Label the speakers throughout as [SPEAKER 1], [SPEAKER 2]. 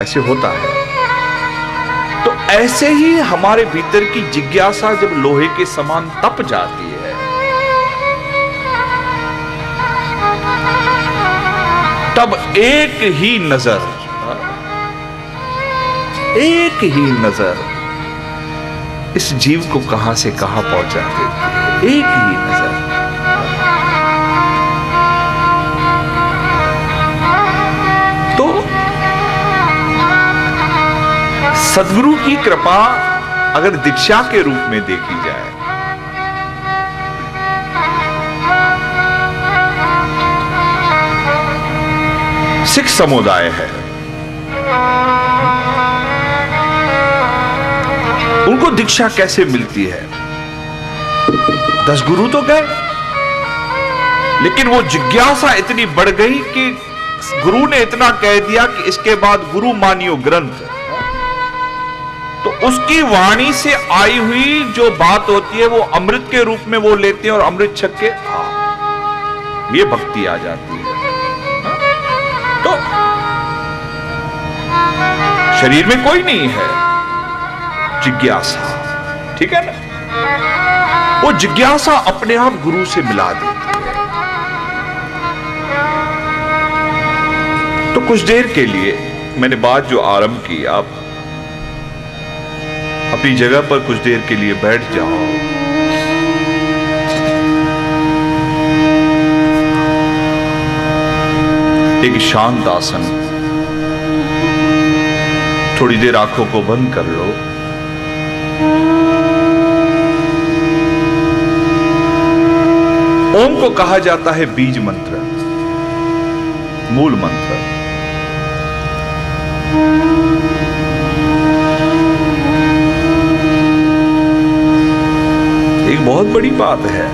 [SPEAKER 1] ऐसे होता है। तो ऐसे ही हमारे भीतर की जिज्ञासा जब लोहे के समान तप जाती है, तब एक ही नजर इस जीव को कहां से कहां पहुंचा देती है। एक ही नजर। तो सद्गुरु की कृपा अगर दीक्षा के रूप में देखी जाए, सिख समुदाय है, उनको दीक्षा कैसे मिलती है? 10 गुरु तो गए, लेकिन वो जिज्ञासा इतनी बढ़ गई कि गुरु ने इतना कह दिया कि इसके बाद गुरु मानियो ग्रंथ। तो उसकी वाणी से आई हुई जो बात होती है वो अमृत के रूप में वो लेते हैं और अमृत छक के ये भक्ति आ जाती है। तो शरीर में कोई नहीं है, जिज्ञासा, ठीक है ना? वो जिज्ञासा अपने आप गुरु से मिला देती है। तो कुछ देर के लिए मैंने बात जो आरंभ की, आप अपनी जगह पर कुछ देर के लिए बैठ जाओ। एक शांत आसन, थोड़ी देर आंखों को बंद कर लो। ओम को कहा जाता है बीज मंत्र, मूल मंत्र। एक बहुत बड़ी बात है।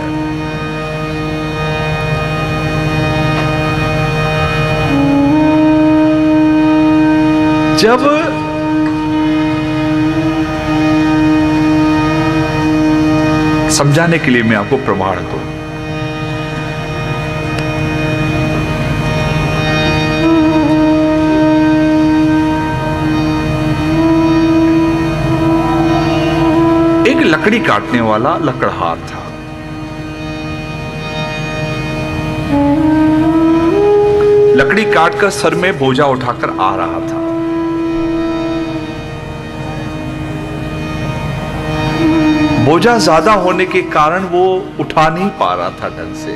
[SPEAKER 1] जब समझाने के लिए मैं आपको प्रमाण दूं, एक लकड़ी काटने वाला लकड़हार था। लकड़ी काटकर सर में बोझा उठाकर आ रहा था। बोझा ज्यादा होने के कारण वो उठा नहीं पा रहा था ढंग से।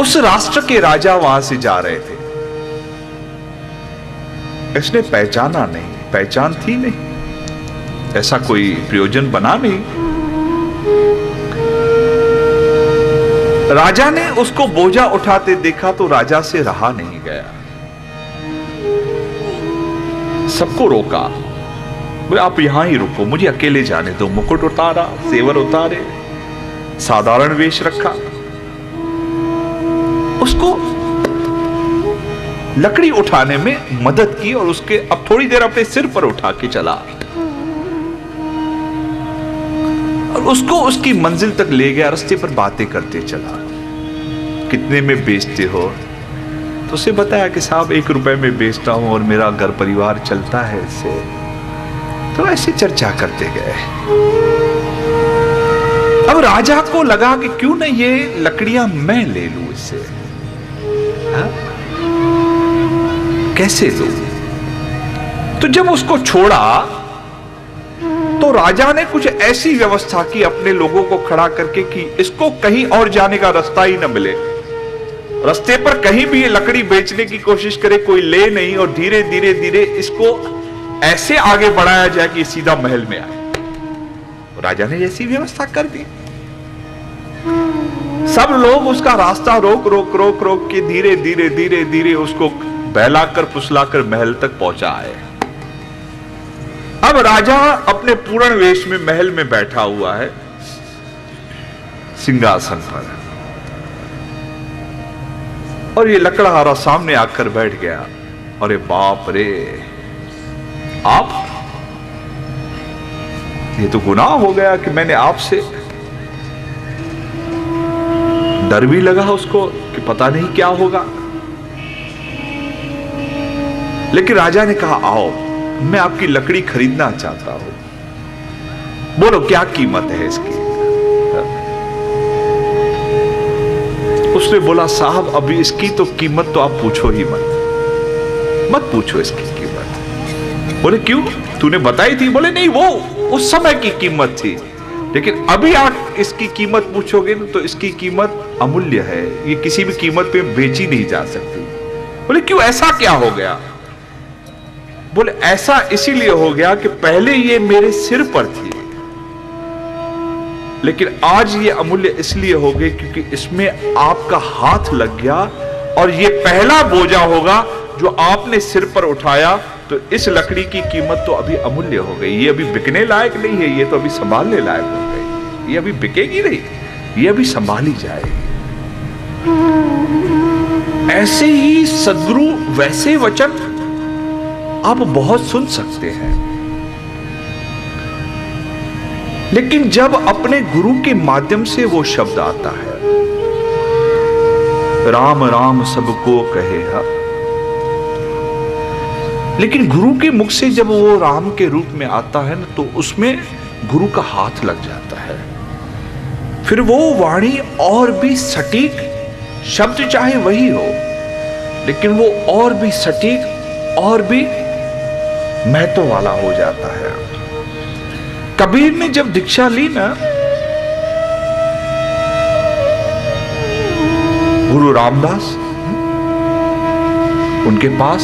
[SPEAKER 1] उस राष्ट्र के राजा वहां से जा रहे थे। इसने पहचाना नहीं, पहचान थी नहीं, ऐसा कोई प्रयोजन बना नहीं। राजा ने उसको बोझा उठाते देखा तो राजा से रहा नहीं गया। सबको रोका, बोले आप यहां ही रुको, मुझे अकेले जाने दो। मुकुट उतारा, सेवर उतारे, साधारण वेश रखा, उसको लकड़ी उठाने में मदद की और उसके अब थोड़ी देर अपने सिर पर उठा के चला और उसको उसकी मंजिल तक ले गया। रास्ते पर बातें करते चला, कितने में बेचते हो? तो उसे बताया कि साहब 1 रुपए में बेचता हूं और मेरा घर परिवार चलता है इससे। तो ऐसे चर्चा करते गए। अब राजा को लगा कि क्यों ना ये लकड़ियां मैं ले लूं इससे, कैसे लूं? तो जब उसको छोड़ा तो राजा ने कुछ ऐसी व्यवस्था की अपने लोगों को खड़ा करके कि इसको कहीं और जाने का रास्ता ही न मिले। रास्ते पर कहीं भी ये लकड़ी बेचने की कोशिश करे, कोई ले नहीं, और धीरे धीरे धीरे इसको ऐसे आगे बढ़ाया जाए कि सीधा महल में आए। राजा ने ऐसी व्यवस्था कर दी। सब लोग उसका रास्ता रोक रोक रोक रोक के धीरे धीरे धीरे धीरे उसको बहलाकर फुसलाकर महल तक पहुंचाए। अब राजा अपने पूर्ण वेश में महल में बैठा हुआ है, सिंहासन पर, और ये लकड़हारा सामने आकर बैठ गया। अरे बाप रे, आप, ये तो गुनाह हो गया कि मैंने आपसे। डर भी लगा उसको कि पता नहीं क्या होगा। लेकिन राजा ने कहा आओ, मैं आपकी लकड़ी खरीदना चाहता हूं, बोलो क्या कीमत है इसकी। उसने बोला साहब अभी इसकी तो कीमत तो आप पूछो ही मत पूछो इसकी कीमत। बोले क्यों, तूने बताई थी? बोले नहीं, वो उस समय की कीमत थी, लेकिन अभी आप इसकी कीमत पूछोगे ना तो इसकी कीमत अमूल्य है, ये किसी भी कीमत पे बेची नहीं जा सकती। बोले क्यों, ऐसा क्या हो गया? बोले ऐसा इसीलिए हो गया कि पहले ये मेरे सिर पर थी, लेकिन आज ये अमूल्य इसलिए हो गई क्योंकि इसमें आपका हाथ लग गया, और ये पहला बोझा होगा जो आपने सिर पर उठाया, तो इस लकड़ी की कीमत तो अभी अमूल्य हो गई, ये अभी बिकने लायक नहीं है, ये तो अभी संभालने लायक हो गई, ये अभी बिकेगी नहीं, ये अभी संभाली जाएगी। ऐसे ही सद्गुरु वैसे वचन आप बहुत सुन सकते हैं, लेकिन जब अपने गुरु के माध्यम से वो शब्द आता है, राम राम सबको कहे हा, लेकिन गुरु के मुख से जब वो राम के रूप में आता है ना, तो उसमें गुरु का हाथ लग जाता है। फिर वो वाणी और भी सटीक, शब्द चाहे वही हो, लेकिन वो और भी सटीक और भी महत्व वाला हो जाता है। कबीर ने जब दीक्षा ली ना गुरु रामदास उनके पास,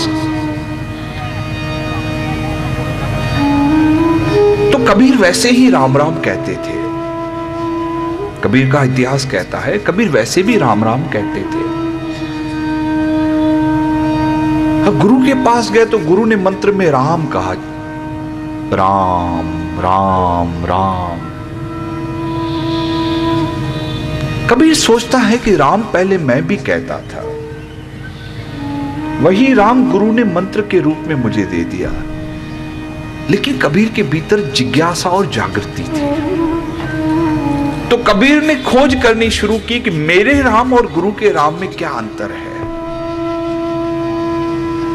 [SPEAKER 1] तो कबीर वैसे ही राम राम कहते थे। कबीर का इतिहास कहता है कबीर वैसे भी राम राम कहते थे। गुरु के पास गए तो गुरु ने मंत्र में राम कहा, राम राम राम। कबीर सोचता है कि राम पहले मैं भी कहता था, वही राम गुरु ने मंत्र के रूप में मुझे दे दिया। लेकिन कबीर के भीतर जिज्ञासा और जागृति थी, तो कबीर ने खोज करनी शुरू की कि मेरे राम और गुरु के राम में क्या अंतर है।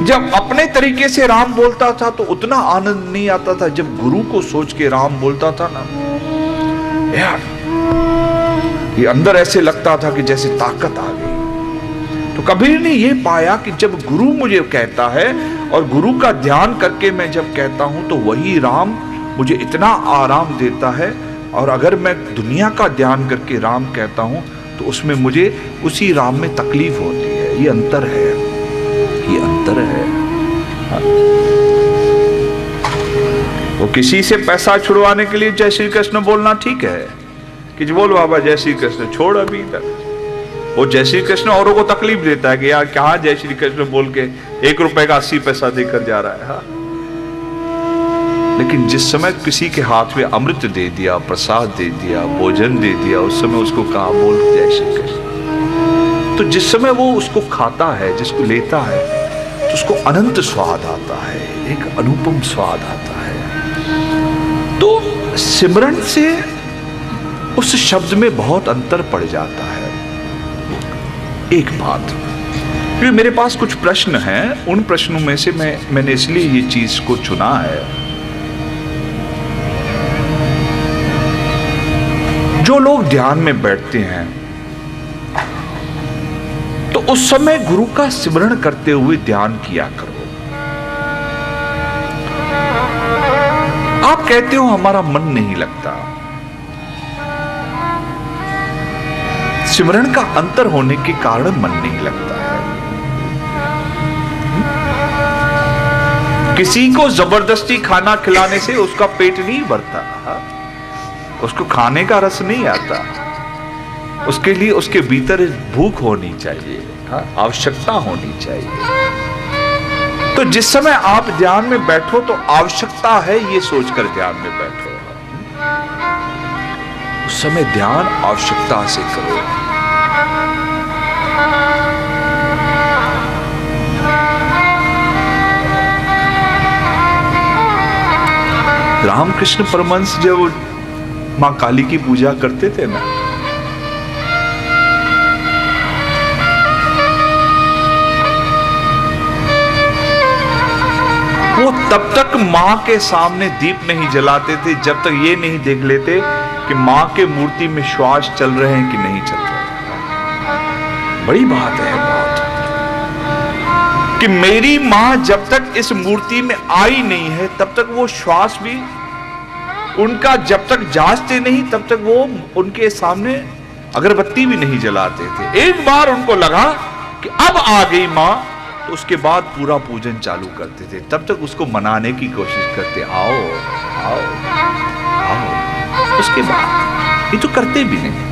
[SPEAKER 1] जब अपने तरीके से राम बोलता था तो उतना आनंद नहीं आता था, जब गुरु को सोच के राम बोलता था ना यार, ये अंदर ऐसे लगता था कि जैसे ताकत आ गई। तो कबीर ने ये पाया कि जब गुरु मुझे कहता है और गुरु का ध्यान करके मैं जब कहता हूं तो वही राम मुझे इतना आराम देता है, और अगर मैं दुनिया का ध्यान करके राम कहता हूं तो उसमें मुझे उसी राम में तकलीफ होती है। ये अंतर है, ये अंतर है। वो किसी से पैसा छुड़वाने के लिए जय श्री कृष्ण बोलना ठीक है कि बोल बाबा जय श्री कृष्ण, छोड़ अभी तक। वो जय श्री कृष्ण औरों को तकलीफ देता है कि यार क्या जय श्री कृष्ण बोल के 1 रुपए का 80 पैसा देकर जा रहा है। हाँ? लेकिन जिस समय किसी के हाथ में अमृत दे दिया, प्रसाद दे दिया, भोजन दे दिया, उस समय उसको कहा बोल जय श्री कृष्ण। तो जिस समय वो उसको खाता है, जिसको लेता है, तो उसको अनंत स्वाद आता है, एक अनुपम स्वाद आता है। तो सिमरन से उस शब्द में बहुत अंतर पड़ जाता है। एक बात, फिर मेरे पास कुछ प्रश्न हैं, उन प्रश्नों में से मैंने इसलिए ये चीज को चुना है। जो लोग ध्यान में बैठते हैं तो उस समय गुरु का स्मरण करते हुए ध्यान किया करो। आप कहते हो हमारा मन नहीं लगता, सिमरन का अंतर होने के कारण मन नहीं लगता है। किसी को जबरदस्ती खाना खिलाने से उसका पेट नहीं भरता, उसको खाने का रस नहीं आता, उसके लिए उसके भीतर भूख होनी चाहिए, आवश्यकता होनी चाहिए। तो जिस समय आप ध्यान में बैठो तो आवश्यकता है ये सोचकर ध्यान में बैठो, उस समय ध्यान आवश्यकता से करो। रामकृष्ण परमहंस जब मां काली की पूजा करते थे ना, वो तब तक मां के सामने दीप नहीं जलाते थे जब तक ये नहीं देख लेते कि मां के मूर्ति में श्वास चल रहे हैं कि नहीं चल रहे। बड़ी बात है बहुत कि मेरी मां जब तक इस मूर्ति में आई नहीं है तब तक वो श्वास भी उनका जब तक जांचते नहीं तब तक वो उनके सामने अगरबत्ती भी नहीं जलाते थे। एक बार उनको लगा कि अब आ गई मां तो उसके बाद पूरा पूजन चालू करते थे। तब तक उसको मनाने की कोशिश करते, आओ आओ आओ। उसके बाद ये तो करते भी नहीं।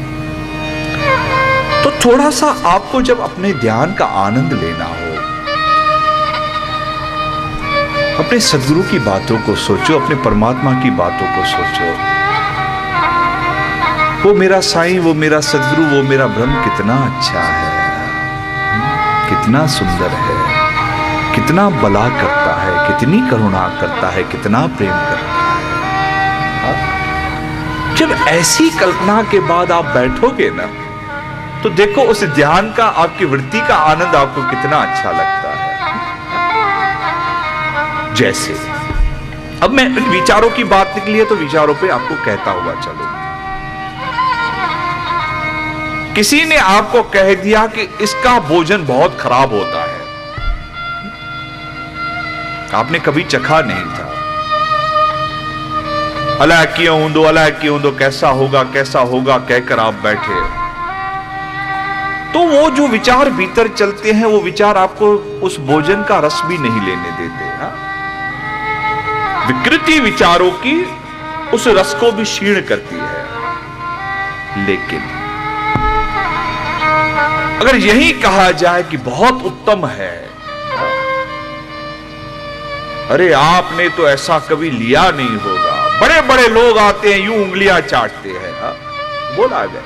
[SPEAKER 1] तो थोड़ा सा आपको जब अपने ध्यान का आनंद लेना हो, अपने सदगुरु की बातों को सोचो, अपने परमात्मा की बातों को सोचो। वो मेरा साईं, वो मेरा सदगुरु, वो मेरा ब्रह्म कितना अच्छा है, कितना सुंदर है, कितना बला करता है, कितनी करुणा करता है, कितना प्रेम करता है। जब ऐसी कल्पना के बाद आप बैठोगे ना तो देखो उस ध्यान का, आपकी वृत्ति का आनंद आपको कितना अच्छा लगता है। जैसे अब मैं विचारों की बात निकली है तो विचारों पे आपको कहता हुआ चलो। किसी ने आपको कह दिया कि इसका भोजन बहुत खराब होता है, आपने कभी चखा नहीं था। अला क्यों दो कैसा होगा कहकर आप बैठे। तो वो जो विचार भीतर चलते हैं वो विचार आपको उस भोजन का रस भी नहीं लेने देते। विकृति विचारों की उस रस को भी क्षीण करती है। लेकिन अगर यही कहा जाए कि बहुत उत्तम है, अरे आपने तो ऐसा कभी लिया नहीं होगा, बड़े बड़े लोग आते हैं यूं उंगलियां चाटते हैं, बोला गया।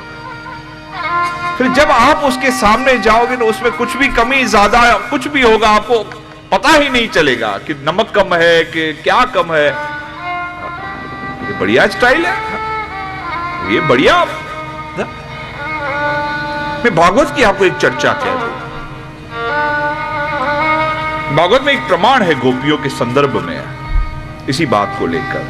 [SPEAKER 1] फिर जब आप उसके सामने जाओगे तो उसमें कुछ भी कमी ज्यादा कुछ भी होगा, आपको पता ही नहीं चलेगा कि नमक कम है कि क्या कम है। ये बढ़िया स्टाइल है, ये बढ़िया। मैं भागवत की आपको एक चर्चा कह दूं। भागवत में एक प्रमाण है गोपियों के संदर्भ में इसी बात को लेकर।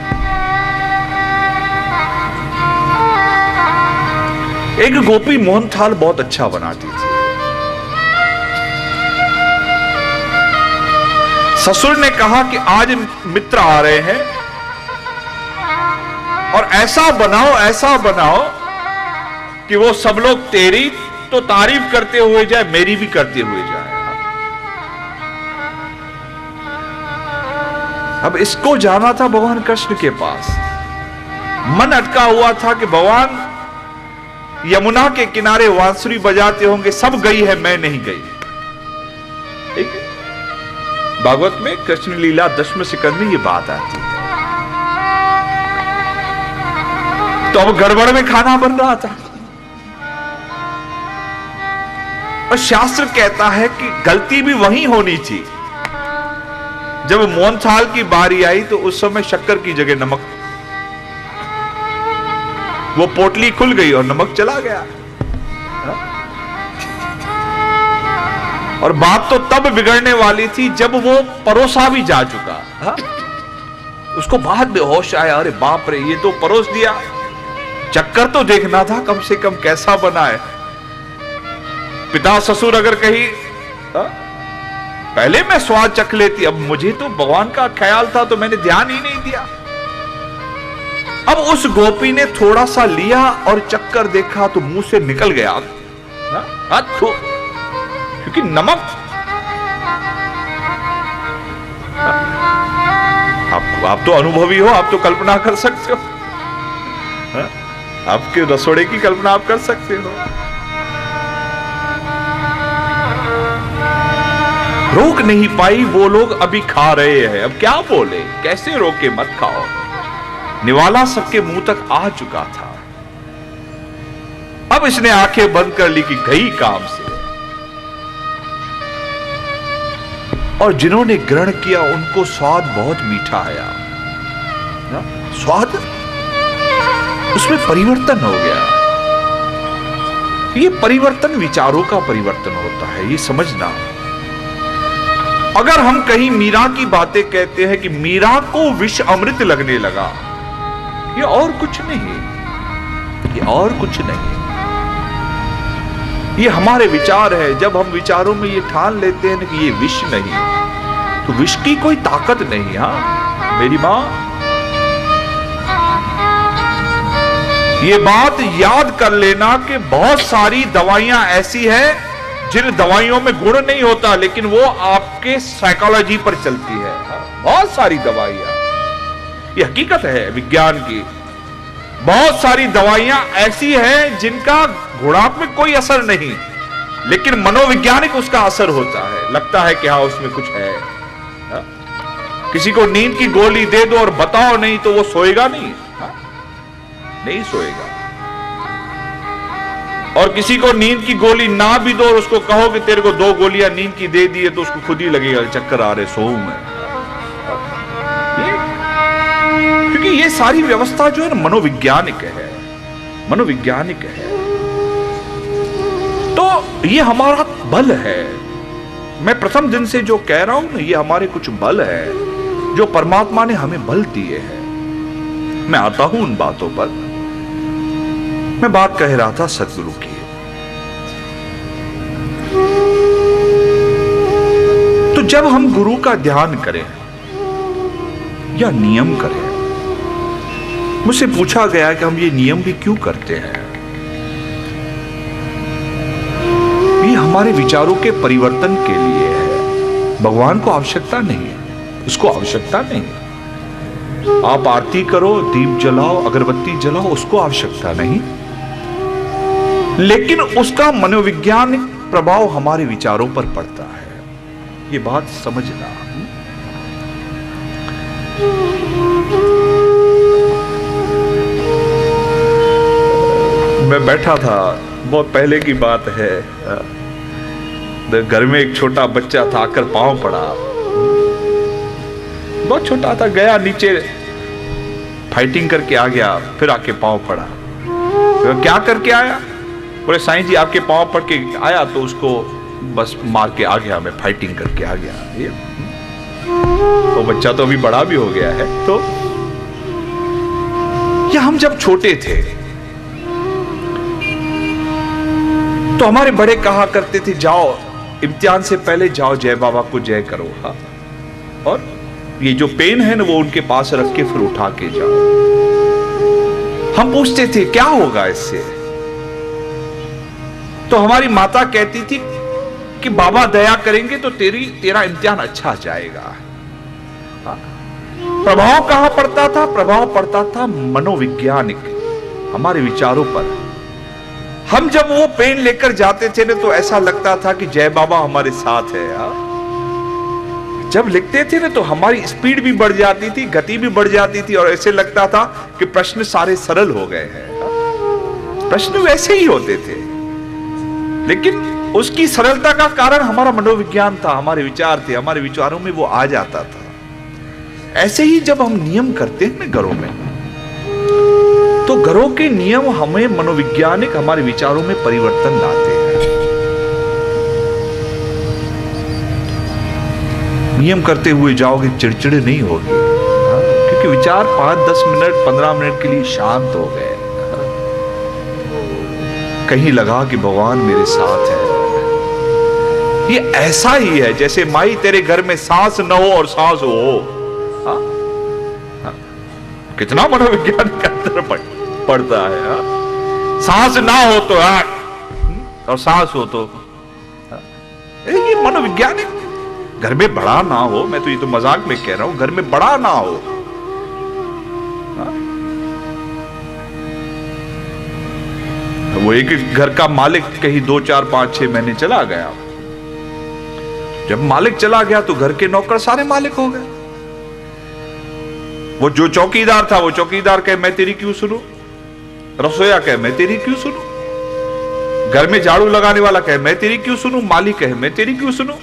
[SPEAKER 1] एक गोपी मोहनथाल बहुत अच्छा बनाती थी। ससुर ने कहा कि आज मित्र आ रहे हैं और ऐसा बनाओ कि वो सब लोग तेरी तो तारीफ करते हुए जाए, मेरी भी करते हुए जाए। अब इसको जाना था भगवान कृष्ण के पास। मन अटका हुआ था कि भगवान यमुना के किनारे बांसुरी बजाते होंगे, सब गई है मैं नहीं गई। ठीक है, भागवत में कृष्ण लीला दशम स्कंद में ये बात आती है। तो अब गड़बड़ में खाना बन रहा था और शास्त्र कहता है कि गलती भी वहीं होनी थी। जब मोहनथाल की बारी आई तो उस समय शक्कर की जगह नमक, वो पोटली खुल गई और नमक चला गया। और बात तो तब बिगड़ने वाली थी जब वो परोसा भी जा चुका। उसको बाद में होश आया, अरे बाप रे ये तो परोस दिया, चक्कर तो देखना था कम से कम कैसा बना है। पिता ससुर अगर कहीं पहले मैं स्वाद चख लेती, अब मुझे तो भगवान का ख्याल था तो मैंने ध्यान ही नहीं दिया। अब उस गोपी ने थोड़ा सा लिया और चक्कर देखा तो मुंह से निकल गया, क्योंकि नमक आप तो अनुभवी हो, आप तो कल्पना कर सकते हो, आपके रसोड़े की कल्पना आप कर सकते हो। रोक नहीं पाई, वो लोग अभी खा रहे हैं, अब क्या बोले, कैसे रोके, मत खाओ। निवाला सबके मुंह तक आ चुका था। अब इसने आंखें बंद कर ली कि गई काम से। और जिन्होंने ग्रहण किया उनको स्वाद बहुत मीठा आया, स्वाद उसमें परिवर्तन हो गया। ये परिवर्तन विचारों का परिवर्तन होता है, ये समझना। अगर हम कहीं मीरा की बातें कहते हैं कि मीरा को विष अमृत लगने लगा, ये और कुछ नहीं, ये और कुछ नहीं, ये हमारे विचार है। जब हम विचारों में ये ठान लेते हैं कि ये विष नहीं, तो विष की कोई ताकत नहीं। हाँ मेरी मां, ये बात याद कर लेना कि बहुत सारी दवाइयां ऐसी हैं जिन दवाइयों में गुण नहीं होता, लेकिन वो आपके साइकोलॉजी पर चलती है। बहुत सारी दवाइयां, ये हकीकत है विज्ञान की। बहुत सारी दवाइयां ऐसी हैं जिनका गुणात्मक कोई असर नहीं, लेकिन मनोवैज्ञानिक उसका असर होता है। लगता है कि हाँ उसमें कुछ है। किसी को नींद की गोली दे दो और बताओ नहीं तो वो सोएगा नहीं, नहीं सोएगा। और किसी को नींद की गोली ना भी दो और उसको कहो कि तेरे को 2 गोलियां नींद की दे दी है, तो उसको खुद ही लगेगा चक्कर आ रहे, सोऊं मैं। क्योंकि ये सारी व्यवस्था जो है ना मनोवैज्ञानिक है, मनोवैज्ञानिक है। तो ये हमारा बल है। मैं प्रथम दिन से जो कह रहा हूं ना, ये हमारे कुछ बल है जो परमात्मा ने हमें बल दिए हैं। मैं आता हूं उन बातों पर। मैं बात कह रहा था सदगुरु की। तो जब हम गुरु का ध्यान करें या नियम करें, मुझसे पूछा गया कि हम ये नियम भी क्यों करते हैं। ये हमारे विचारों के परिवर्तन के लिए है। भगवान को आवश्यकता नहीं है, उसको आवश्यकता नहीं है। आप आरती करो, दीप जलाओ, अगरबत्ती जलाओ, उसको आवश्यकता नहीं, लेकिन उसका मनोवैज्ञानिक प्रभाव हमारे विचारों पर पड़ता है। ये बात समझना। मैं बैठा था, बहुत पहले की बात है, घर में एक छोटा बच्चा था, आकर पांव पड़ा। बहुत छोटा था, गया नीचे फाइटिंग करके आ गया, फिर आके पांव पड़ा। तो क्या करके आया? बोले साईं जी आपके पांव पड़ के आया, तो उसको बस मार के आ गया, मैं फाइटिंग करके आ गया। ये तो बच्चा तो अभी बड़ा भी हो गया है। तो ये हम जब छोटे थे तो हमारे बड़े कहा करते थे, जाओ इम्तिहान से पहले जाओ जय बाबा को जय करो। हाँ, और ये जो पेन है ना वो उनके पास रख के फिर उठा के जाओ। हम पूछते थे क्या होगा इससे, तो हमारी माता कहती थी कि बाबा दया करेंगे तो तेरा इम्तिहान अच्छा जाएगा। प्रभाव कहां पड़ता था? प्रभाव पड़ता था मनोवैज्ञानिक, हमारे विचारों पर। हम जब वो पेन लेकर जाते थे ना तो ऐसा लगता था कि जय बाबा हमारे साथ है। जब लिखते थे ना तो हमारी स्पीड भी बढ़ जाती थी, गति भी बढ़ जाती थी, और ऐसे लगता था कि प्रश्न सारे सरल हो गए हैं। प्रश्न वैसे ही होते थे, लेकिन उसकी सरलता का कारण हमारा मनोविज्ञान था, हमारे विचार थे, हमारे विचारों में वो आ जाता था। ऐसे ही जब हम नियम करते हैं ना घरों में, तो घरों के नियम हमें मनोवैज्ञानिक हमारे विचारों में परिवर्तन लाते हैं। नियम करते हुए जाओगे, चिड़चिड़े नहीं होगी, क्योंकि विचार 5-10 मिनट 15 मिनट के लिए शांत हो गए। कहीं लगा कि भगवान मेरे साथ है। ये ऐसा ही है जैसे माई तेरे घर में सांस न हो और सांस हो। हाँ? हाँ? कितना मनोविज्ञान का अंतर पड़ता है। हाँ? सांस ना हो तो और सांस हो तो ये मनोविज्ञानिक। घर में बड़ा ना हो, मैं तो ये तो मजाक में कह रहा हूं, घर में बड़ा ना हो। हाँ? वो एक घर का मालिक कहीं 2, 4, 5, 6 महीने चला गया। जब मालिक चला गया तो घर के नौकर सारे मालिक हो गए। वो जो चौकीदार था वो चौकीदार कहे मैं तेरी क्यों सुनूं, रसोईया कहे मैं तेरी क्यों सुनूं, घर में झाड़ू लगाने वाला कहे मैं तेरी क्यों सुनूं, मालिक कहे मैं तेरी क्यों सुनूं।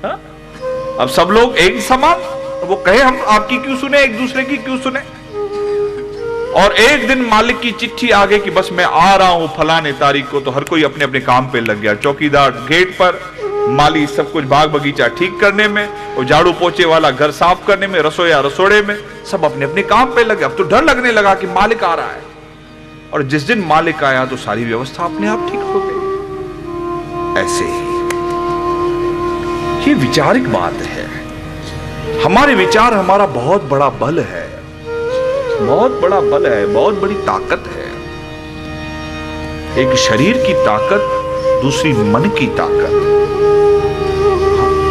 [SPEAKER 1] हा? अब सब लोग एक समान, वो कहे हम आपकी क्यों सुने, एक दूसरे की क्यों सुने। और एक दिन मालिक की चिट्ठी आ गई कि बस मैं आ रहा हूं फलाने तारीख को, तो हर कोई अपने अपने काम पे लग गया। चौकीदार गेट पर, माली सब कुछ बाग बगीचा ठीक करने में, और झाड़ू पोछे वाला घर साफ करने में, रसोईया रसोड़े में, सब अपने अपने काम पे लगे। अब तो डर लगने लगा कि मालिक आ रहा है, और जिस दिन मालिक आया तो सारी व्यवस्था अपने आप ठीक हो गई। ऐसे ही ये विचारिक बात है। हमारे विचार हमारा बहुत बड़ा बल है, बहुत बड़ा बल है, बहुत बड़ी ताकत है। एक शरीर की ताकत, दूसरी मन की ताकत,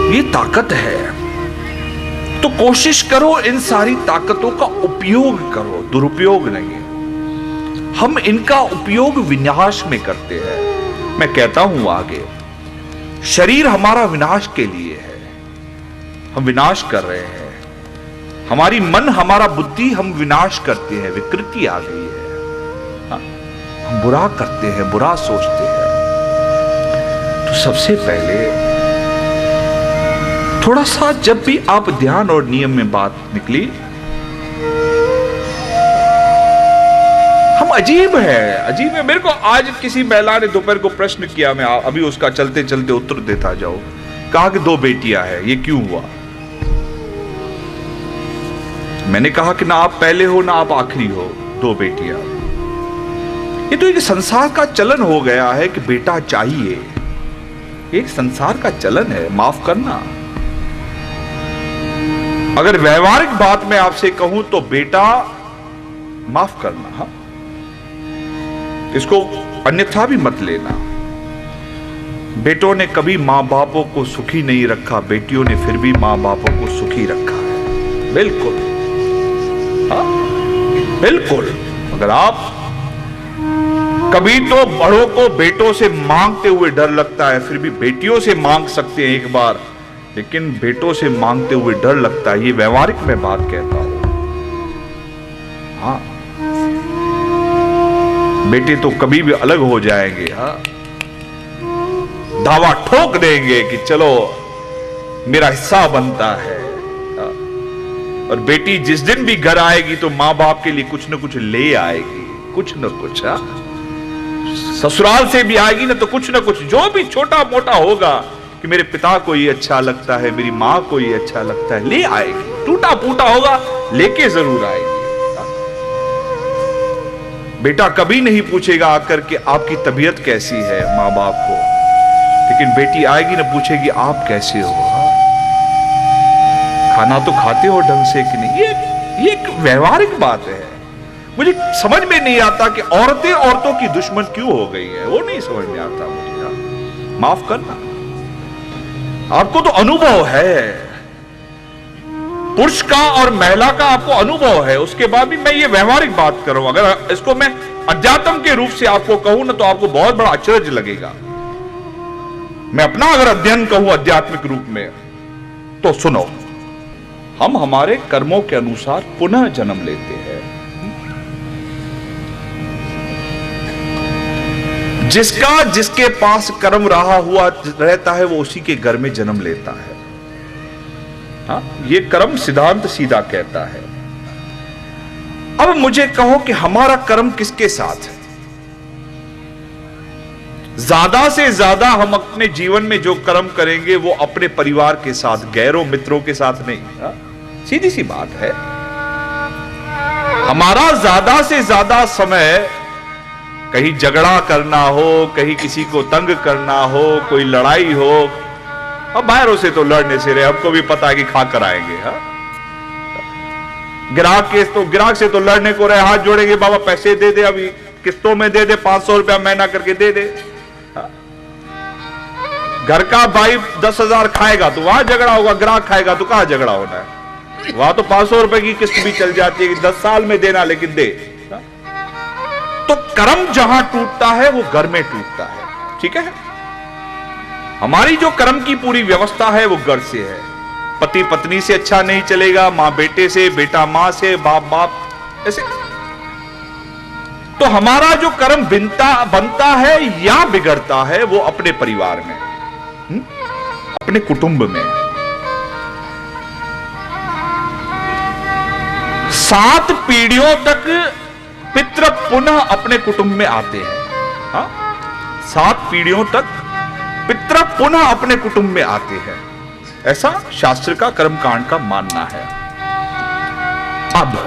[SPEAKER 1] ये ताकत है। तो कोशिश करो इन सारी ताकतों का उपयोग करो, दुरुपयोग नहीं। हम इनका उपयोग विनाश में करते हैं। मैं कहता हूं आगे, शरीर हमारा विनाश के लिए है, हम विनाश कर रहे हैं। हमारी मन, हमारा बुद्धि, हम विनाश करते हैं, विकृति आ गई है। हम बुरा करते हैं, बुरा सोचते हैं। तो सबसे पहले थोड़ा सा, जब भी आप ध्यान और नियम में बात निकली, हम अजीब है। मेरे को आज किसी महिला ने दोपहर को प्रश्न किया, मैं अभी उसका चलते चलते उत्तर देता जाऊं। कहा कि 2 बेटियां हैं, ये क्यों हुआ? मैंने कहा कि ना आप पहले हो ना आप आखिरी हो, 2 बेटियां। ये तो एक संसार का चलन हो गया है कि बेटा चाहिए, एक संसार का चलन है। माफ करना, अगर व्यवहारिक बात में आपसे कहूं तो बेटा, माफ करना, हाँ, इसको अन्यथा भी मत लेना। बेटों ने कभी मां बापों को सुखी नहीं रखा, बेटियों ने फिर भी मां बापों को सुखी रखा है। बिल्कुल, हाँ, बिल्कुल। अगर आप कभी तो बड़ों को बेटों से मांगते हुए डर लगता है, फिर भी बेटियों से मांग सकते हैं एक बार, लेकिन बेटों से मांगते हुए डर लगता है। ये व्यवहारिक में बात कहता हूं। हाँ, बेटे तो कभी भी अलग हो जाएंगे, हाँ, दावा ठोक देंगे कि चलो मेरा हिस्सा बनता है। हाँ? और बेटी जिस दिन भी घर आएगी तो मां बाप के लिए कुछ न कुछ ले आएगी, कुछ न कुछ। हाँ? ससुराल से भी आएगी ना तो कुछ न कुछ, जो भी छोटा मोटा होगा कि मेरे पिता को ये अच्छा लगता है, मेरी मां को ये अच्छा लगता है, ले आएगी। टूटा फूटा होगा, लेके जरूर आएगी। बेटा कभी नहीं पूछेगा आकर के आपकी तबीयत कैसी है मां बाप को, लेकिन बेटी आएगी ना पूछेगी आप कैसे हो, खाना तो खाते हो ढंग से कि नहीं। ये एक व्यवहारिक बात है। मुझे समझ में नहीं आता कि औरतें औरतों की दुश्मन क्यों हो गई है, वो नहीं समझ में आता मुझे। माफ करना, आपको तो अनुभव है, पुरुष का और महिला का आपको अनुभव है, उसके बाद भी मैं ये व्यवहारिक बात कर रहा हूं। अगर इसको मैं अध्यात्म के रूप से आपको कहूं ना तो आपको बहुत बड़ा आश्चर्य लगेगा। मैं अपना अगर अध्ययन कहूं आध्यात्मिक रूप में तो सुनो, हम हमारे कर्मों के अनुसार पुनः जन्म लेते हैं। जिसका जिसके पास कर्म रहा हुआ रहता है वो उसी के घर में जन्म लेता है। हाँ, ये कर्म सिद्धांत सीधा कहता है। अब मुझे कहो कि हमारा कर्म किसके साथ है? ज्यादा से ज्यादा हम अपने जीवन में जो कर्म करेंगे वो अपने परिवार के साथ, गैरों मित्रों के साथ नहीं। हाँ? सीधी सी बात है। हमारा ज्यादा से ज्यादा समय कहीं झगड़ा करना हो, कहीं किसी को तंग करना हो, कोई लड़ाई हो। अब बाहरों से तो लड़ने से रहे, हमको भी पता है कि खा कर आएंगे। हाँ? ग्राहक से तो लड़ने को रहे, हाथ जोड़ेंगे, बाबा पैसे दे दे, अभी किस्तों में दे दे, 500 रुपया महीना करके दे दे। हाँ? घर का भाई 10,000 खाएगा तो वहां झगड़ा होगा, ग्राहक खाएगा तो कहां झगड़ा होना है? वहां तो 500 रुपए की किस्त भी चल जाती है कि 10 साल में देना, लेकिन दे। तो कर्म जहां टूटता है वो घर में टूटता है। ठीक है, हमारी जो कर्म की पूरी व्यवस्था है वो घर से है। पति पत्नी से अच्छा नहीं चलेगा, मां बेटे से, बेटा मां से, बाप बाप, ऐसे। तो हमारा जो कर्म बनता है या बिगड़ता है वो अपने परिवार में, अपने कुटुंब में। 7 पीढ़ियों तक पितृ पुनः अपने कुटुंब में आते हैं। हाँ? 7 पीढ़ियों तक पितृ पुनः अपने कुटुंब में आते हैं, ऐसा शास्त्र का कर्मकांड का मानना है। अब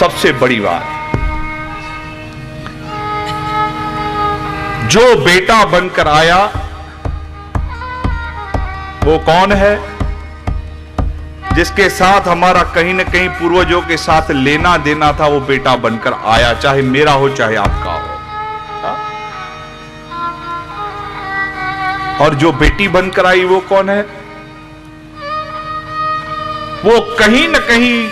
[SPEAKER 1] सबसे बड़ी बात, जो बेटा बनकर आया वो कौन है? जिसके साथ हमारा कहीं ना कहीं पूर्वजों के साथ लेना देना था, वो बेटा बनकर आया, चाहे मेरा हो चाहे आपका हो। और जो बेटी बनकर आई वो कौन है? वो कहीं ना कहीं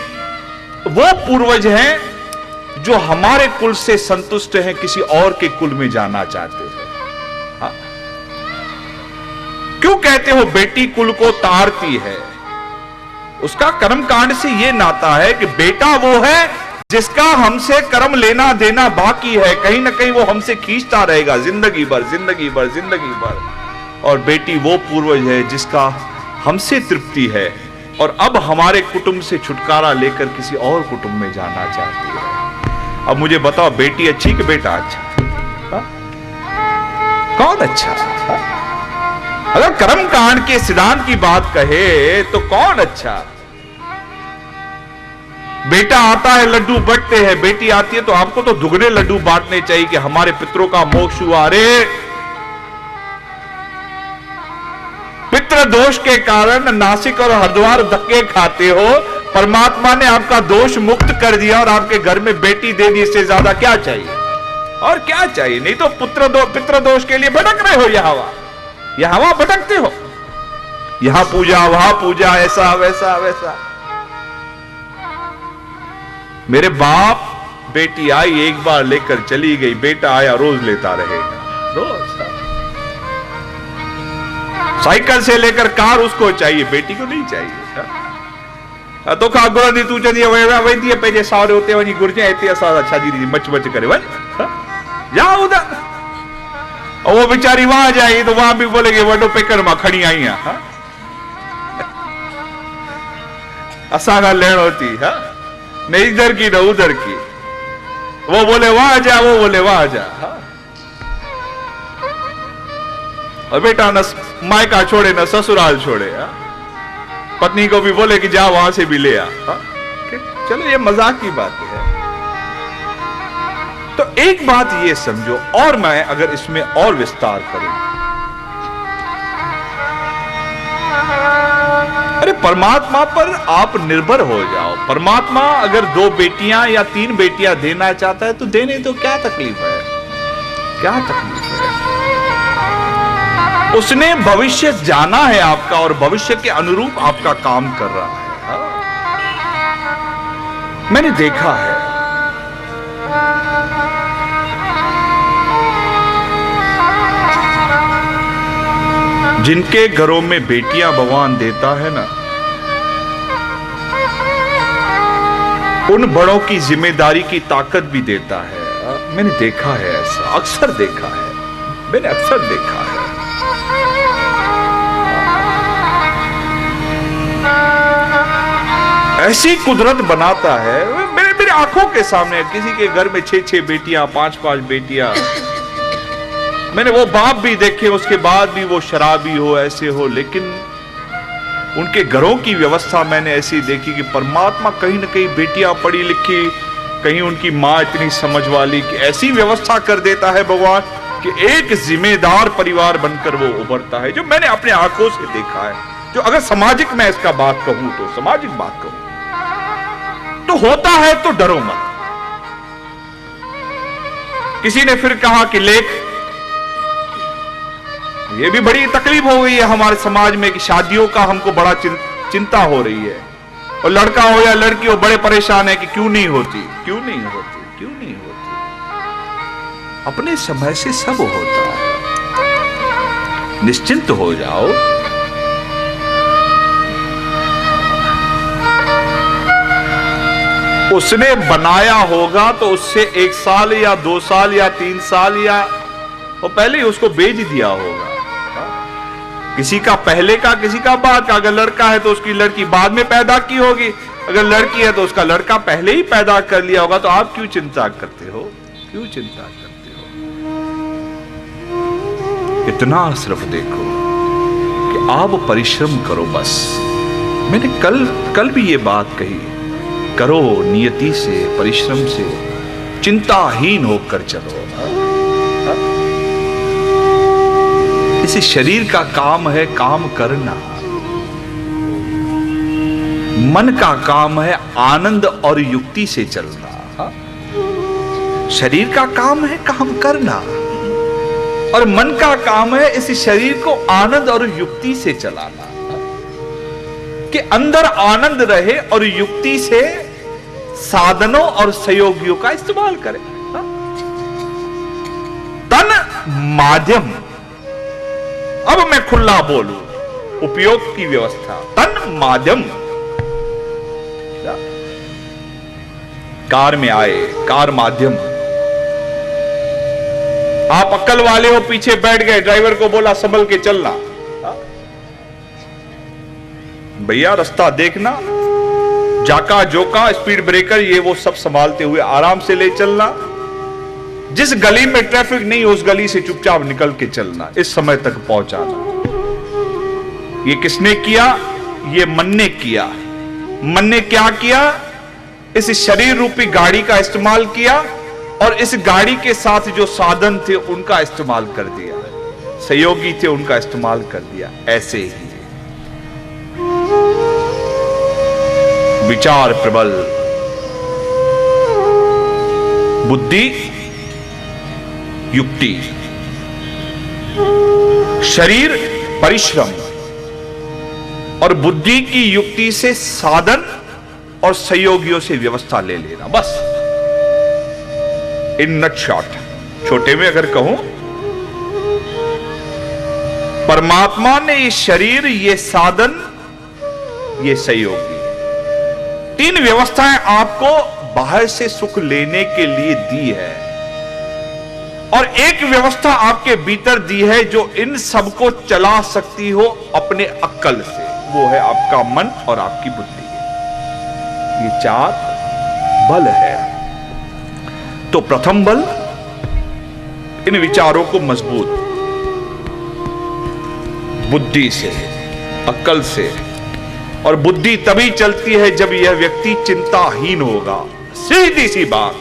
[SPEAKER 1] वो पूर्वज हैं जो हमारे कुल से संतुष्ट हैं, किसी और के कुल में जाना चाहते हैं। हाँ? क्यों कहते हो बेटी कुल को तारती है? उसका कर्मकांड से यह नाता है कि बेटा वो है जिसका हमसे कर्म लेना देना बाकी है, कहीं ना कहीं वो हमसे खींचता रहेगा जिंदगी भर जिंदगी भर जिंदगी भर। और बेटी वो पूर्वज है जिसका हमसे तृप्ति है और अब हमारे कुटुंब से छुटकारा लेकर किसी और कुटुंब में जाना चाहती है। अब मुझे बताओ, बेटी अच्छी कि बेटा अच्छा? हा? कौन अच्छा? हा? अगर कर्मकांड के सिद्धांत की बात कहे तो कौन अच्छा? बेटा आता है लड्डू बंटते हैं, बेटी आती है तो आपको तो दुगने लड्डू बांटने चाहिए कि हमारे पितरों का मोक्ष हुआ। अरे पितृ दोष के कारण नासिक और हरिद्वार धक्के खाते हो, परमात्मा ने आपका दोष मुक्त कर दिया और आपके घर में बेटी दे दी, इससे ज्यादा क्या चाहिए? और क्या चाहिए? नहीं तो पितृ दोष के लिए भटक रहे हो, यहां भटकते हो, यहां पूजा वहां पूजा, ऐसा वैसा वैसा। मेरे बाप, बेटी आई एक बार लेकर चली गई, बेटा आया रोज लेता रहेगा, रोज। साइकिल से लेकर कार उसको चाहिए, बेटी को नहीं चाहिए। तो का गुरदी तू चंदी वैदी पे सारे होते वनी गुरजे ऐते अच्छा दी मच मच करे वन जा उधर। और वो बेचारी वहां जाएगी तो वहां भी बोलेगे वडो पेकर में खड़ी आई है, असा का लेन होती है, नहीं इधर की न उधर की। वो बोले वहां जा, वो बोले वहां जा। और बेटा न मायका छोड़े न ससुराल छोड़े। पत्नी को भी बोले कि जा वहां से भी ले आ। चलो ये मजाक की बात है। तो एक बात ये समझो, और मैं अगर इसमें और विस्तार करूं, अरे परमात्मा पर आप निर्भर हो जाओ। परमात्मा अगर 2 बेटियां या 3 बेटियां देना चाहता है तो देने तो क्या तकलीफ है? क्या तकलीफ है? उसने भविष्य जाना है आपका और भविष्य के अनुरूप आपका काम कर रहा है। मैंने देखा है जिनके घरों में बेटियां भगवान देता है ना, उन बड़ों की जिम्मेदारी की ताकत भी देता है। मैंने देखा है ऐसा, अक्सर देखा है, मैंने अक्सर देखा है। ऐसी कुदरत बनाता है, मेरे आंखों के सामने किसी के घर में 6-6 बेटियां, 5-5 बेटियां। मैंने वो बाप भी देखे, उसके बाद भी वो शराबी हो, ऐसे हो, लेकिन उनके घरों की व्यवस्था मैंने ऐसी देखी कि परमात्मा कहीं ना कहीं बेटियां पढ़ी लिखी, कहीं उनकी मां इतनी समझ वाली कि ऐसी व्यवस्था कर देता है भगवान कि एक जिम्मेदार परिवार बनकर वो उभरता है, जो मैंने अपने आंखों से देखा है। जो अगर सामाजिक मैं इसका बात कहूं तो सामाजिक बात कहूं तो होता है, तो डरो मत। किसी ने फिर कहा कि लेख, ये भी बड़ी तकलीफ हो गई है हमारे समाज में कि शादियों का हमको बड़ा चिंता हो रही है, और लड़का हो या लड़की हो बड़े परेशान है कि क्यों नहीं होती, क्यों नहीं होती, क्यों नहीं होती। अपने समय से सब होता है, निश्चिंत हो जाओ। उसने बनाया होगा तो उससे 1 साल या 2 साल या 3 साल या वो पहले ही उसको बेच दिया होगा। किसी का पहले का, किसी का बाद का। अगर लड़का है तो उसकी लड़की बाद में पैदा की होगी, अगर लड़की है तो उसका लड़का पहले ही पैदा कर लिया होगा। तो आप क्यों चिंता करते हो? क्यों चिंता करते हो? इतना सिर्फ देखो कि आप परिश्रम करो बस। मैंने कल भी ये बात कही, करो नियति से, परिश्रम से, चिंताहीन होकर चलो। इस शरीर का काम है काम करना, मन का काम है आनंद और युक्ति से चलना। शरीर का काम है काम करना और मन का काम है इस शरीर को आनंद और युक्ति से चलाना, कि अंदर आनंद रहे और युक्ति से साधनों और सहयोगियों का इस्तेमाल करें। तन माध्यम, अब मैं खुला बोलूं, उपयोग की व्यवस्था, तन माध्यम। कार में आए, कार माध्यम। आप अक्ल वाले हो, पीछे बैठ गए, ड्राइवर को बोला संभल के चलना। भैया रास्ता देखना, जाका जोका, स्पीड ब्रेकर, ये वो सब संभालते हुए आराम से ले चलना। जिस गली में ट्रैफिक नहीं उस गली से चुपचाप निकल के चलना, इस समय तक पहुंचाना। ये किसने किया? ये मन ने किया। मन ने क्या किया? इस शरीर रूपी गाड़ी का इस्तेमाल किया और इस गाड़ी के साथ जो साधन थे उनका इस्तेमाल कर दिया, सहयोगी थे उनका इस्तेमाल कर दिया। ऐसे ही विचार प्रबल, बुद्धि युक्ति, शरीर परिश्रम और बुद्धि की युक्ति से साधन और सहयोगियों से व्यवस्था ले लेना, बस। इन नट शॉर्ट, छोटे में अगर कहूं, परमात्मा ने ये शरीर, ये साधन, ये सहयोगी, तीन व्यवस्थाएं आपको बाहर से सुख लेने के लिए दी है और एक व्यवस्था आपके भीतर दी है जो इन सबको चला सकती हो अपने अक्ल से, वो है आपका मन और आपकी बुद्धि। ये चार बल है। तो प्रथम बल, इन विचारों को मजबूत बुद्धि से, अक्ल से, और बुद्धि तभी चलती है जब यह व्यक्ति चिंताहीन होगा। सीधी सी बात,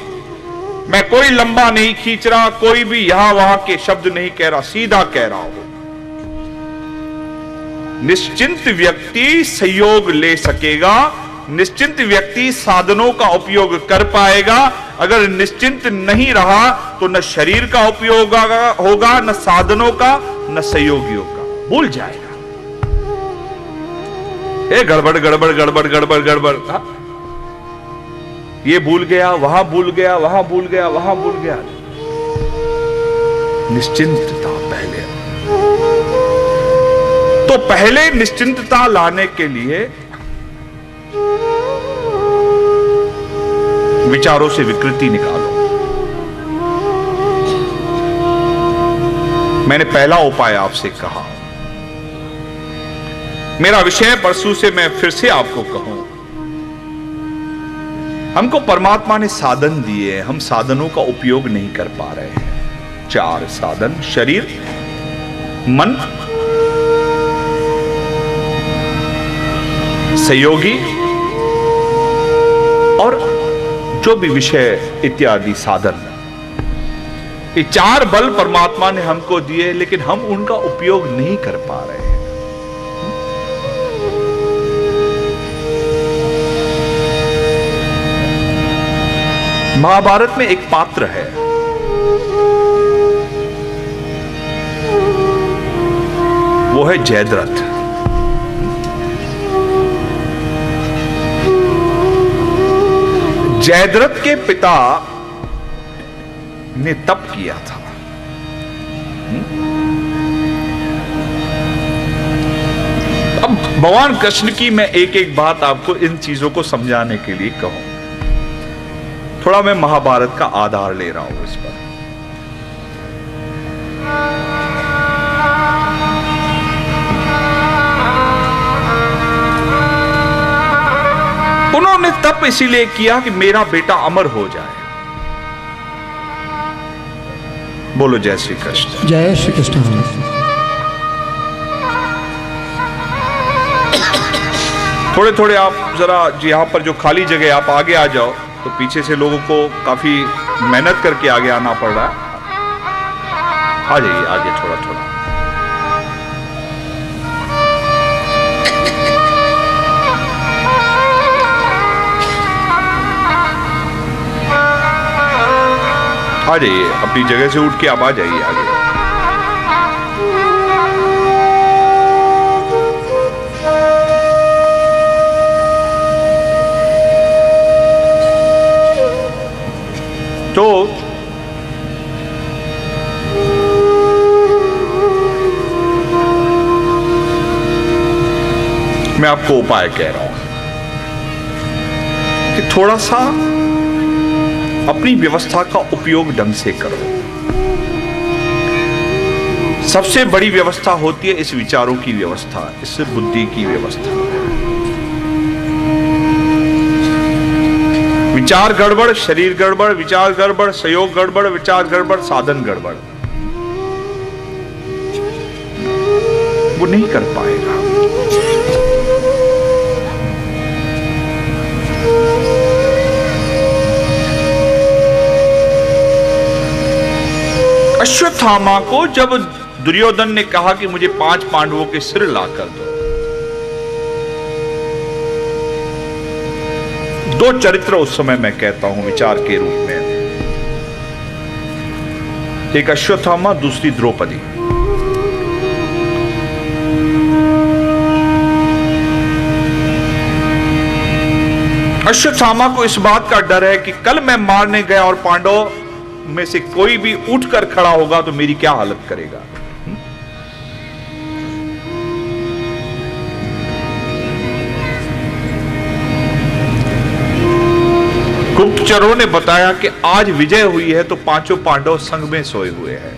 [SPEAKER 1] मैं कोई लंबा नहीं खींच रहा, कोई भी यहां वहां के शब्द नहीं कह रहा, सीधा कह रहा हूं। निश्चिंत व्यक्ति सहयोग ले सकेगा, निश्चिंत व्यक्ति साधनों का उपयोग कर पाएगा। अगर निश्चिंत नहीं रहा तो न शरीर का उपयोग होगा, न साधनों का, न सहयोगियों का, भूल जाएगा। ए गड़बड़ गड़बड़ गड़बड़ गड़बड़ गड़बड़, ये भूल गया, वहां भूल गया, वहां भूल गया, वहां भूल गया। निश्चिंतता पहले। तो पहले निश्चिंतता लाने के लिए विचारों से विकृति निकालो। मैंने पहला उपाय आपसे कहा, मेरा विषय परसों से मैं फिर से आपको कहूं, हमको परमात्मा ने साधन दिए, हम साधनों का उपयोग नहीं कर पा रहे हैं। चार साधन, शरीर, मन, सहयोगी और जो भी विषय इत्यादि साधन। ये चार बल परमात्मा ने हमको दिए, लेकिन हम उनका उपयोग नहीं कर पा रहे हैं। महाभारत में एक पात्र है, वो है जयद्रथ। जयद्रथ के पिता ने तप किया था। अब भगवान कृष्ण की मैं एक एक बात आपको इन चीजों को समझाने के लिए कहूं, थोड़ा मैं महाभारत का आधार ले रहा हूं इस पर। उन्होंने तप इसीलिए किया कि मेरा बेटा अमर हो जाए। बोलो जय श्री कृष्ण।
[SPEAKER 2] जय श्री कृष्ण।
[SPEAKER 1] थोड़े थोड़े आप जरा यहाँ पर जो खाली जगह आप आगे आ जाओ, तो पीछे से लोगों को काफी मेहनत करके आगे आना पड़ रहा है। आ जाइए आगे थोड़ा थोड़ा। आ जाइए, अपनी जगह से उठ के आप आ जाइए आगे। तो मैं आपको उपाय कह रहा हूं कि थोड़ा सा अपनी व्यवस्था का उपयोग ढंग से करो। सबसे बड़ी व्यवस्था होती है इस विचारों की व्यवस्था, इस बुद्धि की व्यवस्था। विचार गड़बड़, शरीर गड़बड़, विचार गड़बड़, सहयोग गड़बड़, विचार गड़बड़, साधन गड़बड़, वो नहीं कर पाएगा। अश्वत्थामा को जब दुर्योधन ने कहा कि मुझे 5 पांडवों के सिर लाकर दो, 2 चरित्र उस समय मैं कहता हूं विचार के रूप में। एक अश्वत्थामा, दूसरी द्रौपदी। अश्वत्थामा को इस बात का डर है कि कल मैं मारने गया और पांडव में से कोई भी उठकर खड़ा होगा तो मेरी क्या हालत करेगा। गुप्तचरों ने बताया कि आज विजय हुई है तो 5 पांडव संग में सोए हुए हैं।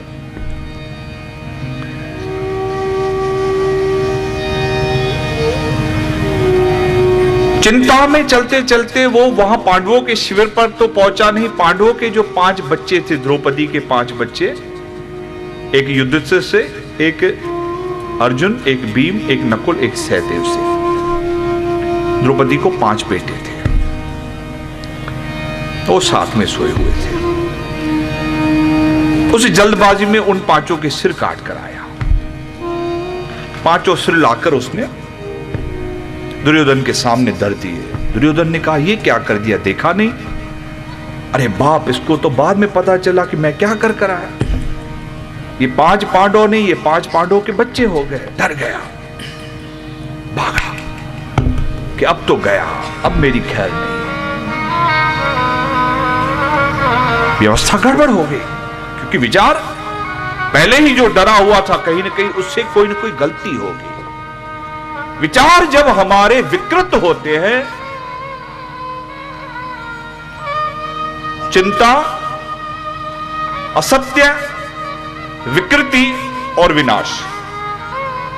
[SPEAKER 1] चिंता में चलते चलते वो वहां पांडवों के शिविर पर तो पहुंचा नहीं। पांडवों के जो 5 बच्चे थे, द्रौपदी के 5 बच्चे, एक युधिष्ठिर से, एक अर्जुन, एक भीम, एक नकुल, एक सहदेव से। द्रौपदी को 5 बेटे थे, वो साथ में सोए हुए थे। उस जल्दबाजी में उन 5 के सिर काट कर आया। 5 सिर लाकर उसने दुर्योधन के सामने धर दिए। दुर्योधन ने कहा ये क्या कर दिया, देखा नहीं? अरे बाप, इसको तो बाद में पता चला कि मैं क्या कर आया। ये 5 पांडव नहीं, ये 5 पांडवों के बच्चे हो गए। डर गया, भागा कि अब तो गया, अब मेरी खैर नहीं। व्यवस्था गड़बड़ हो गई, क्योंकि विचार पहले ही जो डरा हुआ था, कहीं ना कहीं उससे कोई ना कोई गलती होगी। विचार जब हमारे विकृत होते हैं, चिंता, असत्य, विकृति और विनाश,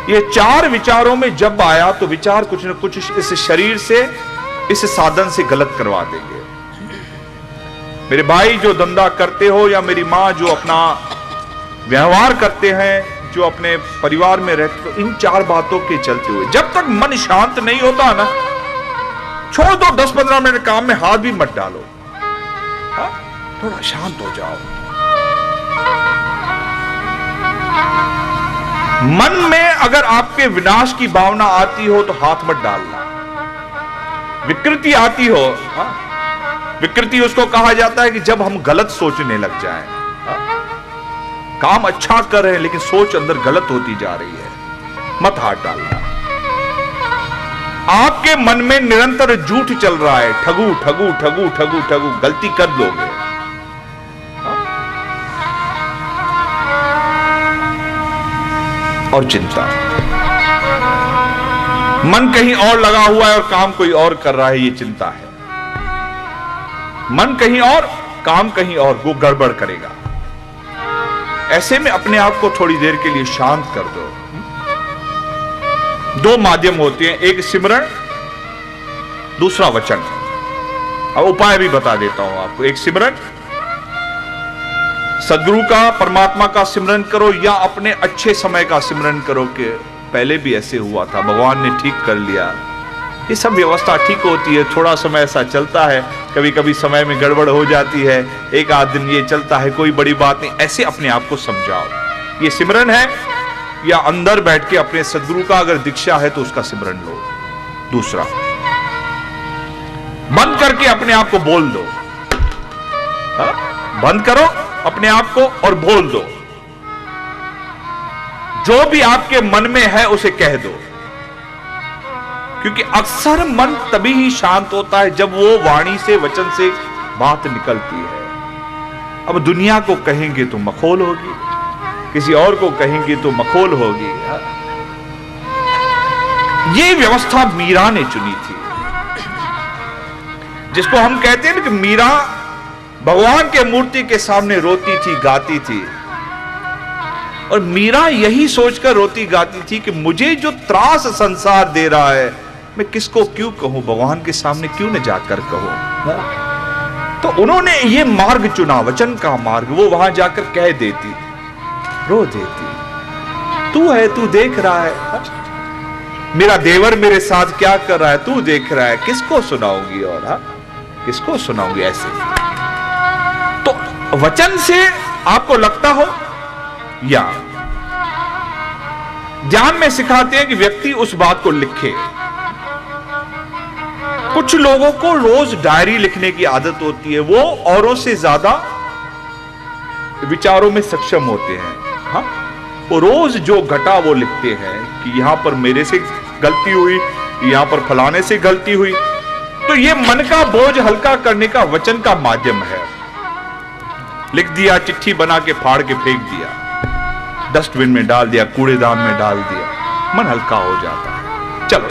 [SPEAKER 1] ये 4 विचारों में जब आया तो विचार कुछ न कुछ इस शरीर से, इस साधन से गलत करवा देंगे। मेरे भाई जो धंधा करते हो, या मेरी मां जो अपना व्यवहार करते हैं, जो अपने परिवार में रहते, तो इन 4 बातों के चलते हुए जब तक मन शांत नहीं होता ना, छोड़ दो 10-15 मिनट काम में हाथ भी मत डालो। थोड़ा शांत हो जाओ। मन में अगर आपके विनाश की भावना आती हो तो हाथ मत डालना। विकृति आती हो, विकृति उसको कहा जाता है कि जब हम गलत सोचने लग जाएं, काम अच्छा कर रहे हैं लेकिन सोच अंदर गलत होती जा रही है, मत हाथ डालना। आपके मन में निरंतर झूठ चल रहा है, ठगू ठगू ठगू ठगू ठगू, गलती कर लोगे। और चिंता, मन कहीं और लगा हुआ है और काम कोई और कर रहा है, ये चिंता है। मन कहीं और, काम कहीं और, वो गड़बड़ करेगा। ऐसे में अपने आप को थोड़ी देर के लिए शांत कर दो। 2 माध्यम होते हैं, एक सिमरण, दूसरा वचन। अब उपाय भी बता देता हूं आपको। एक सिमरण, सदगुरु का, परमात्मा का सिमरन करो, या अपने अच्छे समय का सिमरन करो कि पहले भी ऐसे हुआ था, भगवान ने ठीक कर लिया, ये सब व्यवस्था ठीक होती है, थोड़ा समय ऐसा चलता है, कभी कभी समय में गड़बड़ हो जाती है, एक आध दिन ये चलता है, कोई बड़ी बात नहीं, ऐसे अपने आप को समझाओ। ये सिमरन है या अंदर बैठ के अपने सदगुरु का अगर दीक्षा है तो उसका सिमरन लो। दूसरा, बंद करके अपने आप को बोल दो। बंद करो अपने आप को और बोल दो, जो भी आपके मन में है उसे कह दो, क्योंकि अक्सर मन तभी ही शांत होता है जब वो वाणी से, वचन से बात निकलती है। अब दुनिया को कहेंगे तो मखौल होगी, किसी और को कहेंगे तो मखौल होगी। ये व्यवस्था मीरा ने चुनी थी, जिसको हम कहते हैं ना कि मीरा भगवान के मूर्ति के सामने रोती थी, गाती थी, और मीरा यही सोचकर रोती गाती थी कि मुझे जो त्रास संसार दे रहा है, मैं किसको क्यों कहूं, भगवान के सामने क्यों न जाकर कहूं। तो उन्होंने ये मार्ग चुना, वचन का मार्ग। वो वहां जाकर कह देती, रो देती, तू है, तू देख रहा है, मेरा देवर मेरे साथ क्या कर रहा है, तू देख रहा है, किसको सुनाऊंगी और किसको सुनाऊंगी। ऐसे तो वचन से आपको लगता हो, या ध्यान में सिखाते हैं कि व्यक्ति उस बात को लिखे। कुछ लोगों को रोज डायरी लिखने की आदत होती है, वो औरों से ज्यादा विचारों में सक्षम होते हैं। हाँ, वो रोज जो घटा वो लिखते हैं कि यहां पर मेरे से गलती हुई, यहां पर फलाने से गलती हुई। तो ये मन का बोझ हल्का करने का वचन का माध्यम है। लिख दिया, चिट्ठी बना के फाड़ के फेंक दिया, डस्टबिन में डाल दिया, कूड़ेदान में डाल दिया, मन हल्का हो जाता है। चलो,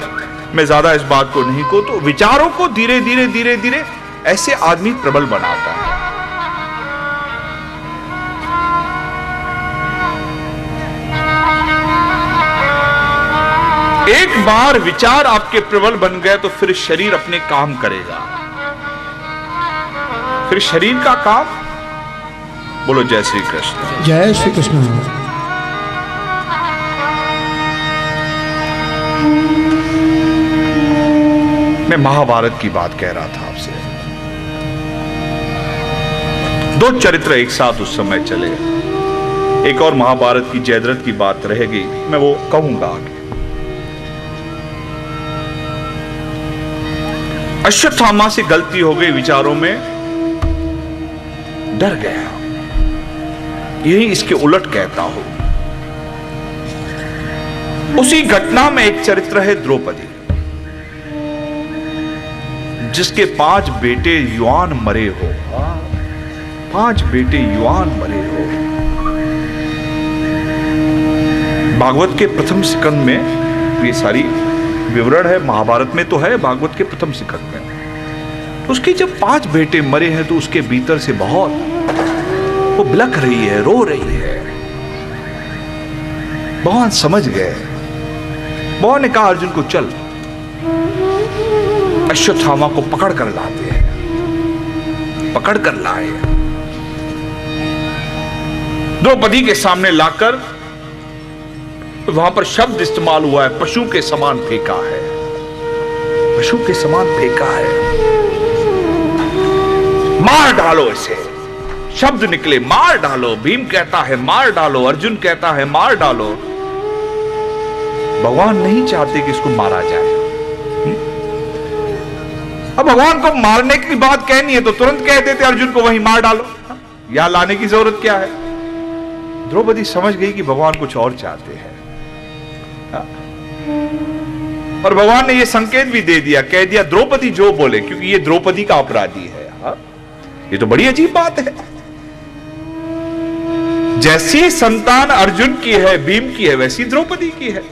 [SPEAKER 1] मैं ज्यादा इस बात को नहीं कहूं, तो विचारों को धीरे धीरे धीरे धीरे ऐसे आदमी प्रबल बनाता है। एक बार विचार आपके प्रबल बन गए तो फिर शरीर अपने काम करेगा। फिर शरीर का काम, बोलो जय श्री कृष्ण।
[SPEAKER 2] जय श्री कृष्ण।
[SPEAKER 1] मैं महाभारत की बात कह रहा था आपसे। दो चरित्र एक साथ उस समय चले। एक और महाभारत की जयद्रथ की बात रहेगी, मैं वो कहूंगा आगे। अश्वत्थामा से गलती हो गई विचारों में, डर गया। यही इसके उलट कहता हूं। उसी घटना में एक चरित्र है द्रौपदी, जिसके 5 बेटे युवान मरे हो। 5 बेटे युवान मरे हो। भागवत के प्रथम स्कंद में ये सारी विवरण है, महाभारत में तो है, भागवत के प्रथम स्कंद में। तो उसके जब 5 बेटे मरे हैं तो उसके भीतर से बहुत वो बिलख रही है, रो रही है। भगवान समझ गए। भगवान ने कहा अर्जुन को चल, अश्वत्थामा को पकड़ कर लाते हैं। पकड़ कर लाए, द्रौपदी के सामने लाकर वहां पर शब्द इस्तेमाल हुआ है, पशु के समान फेंका है। पशु के समान फेंका है, मार डालो इसे। शब्द निकले, मार डालो। भीम कहता है मार डालो, अर्जुन कहता है मार डालो। भगवान नहीं चाहते कि इसको मारा जाए। अब भगवान को मारने की बात कहनी है तो तुरंत कह देते अर्जुन को वहीं मार डालो, यहां लाने की जरूरत क्या है। द्रौपदी समझ गई कि भगवान कुछ और चाहते हैं। और भगवान ने यह संकेत भी दे दिया, कह दिया द्रौपदी जो बोले, क्योंकि ये द्रौपदी का अपराधी है। ये तो बड़ी अजीब बात है। जैसी संतान अर्जुन की है, भीम की है, वैसी द्रौपदी की है,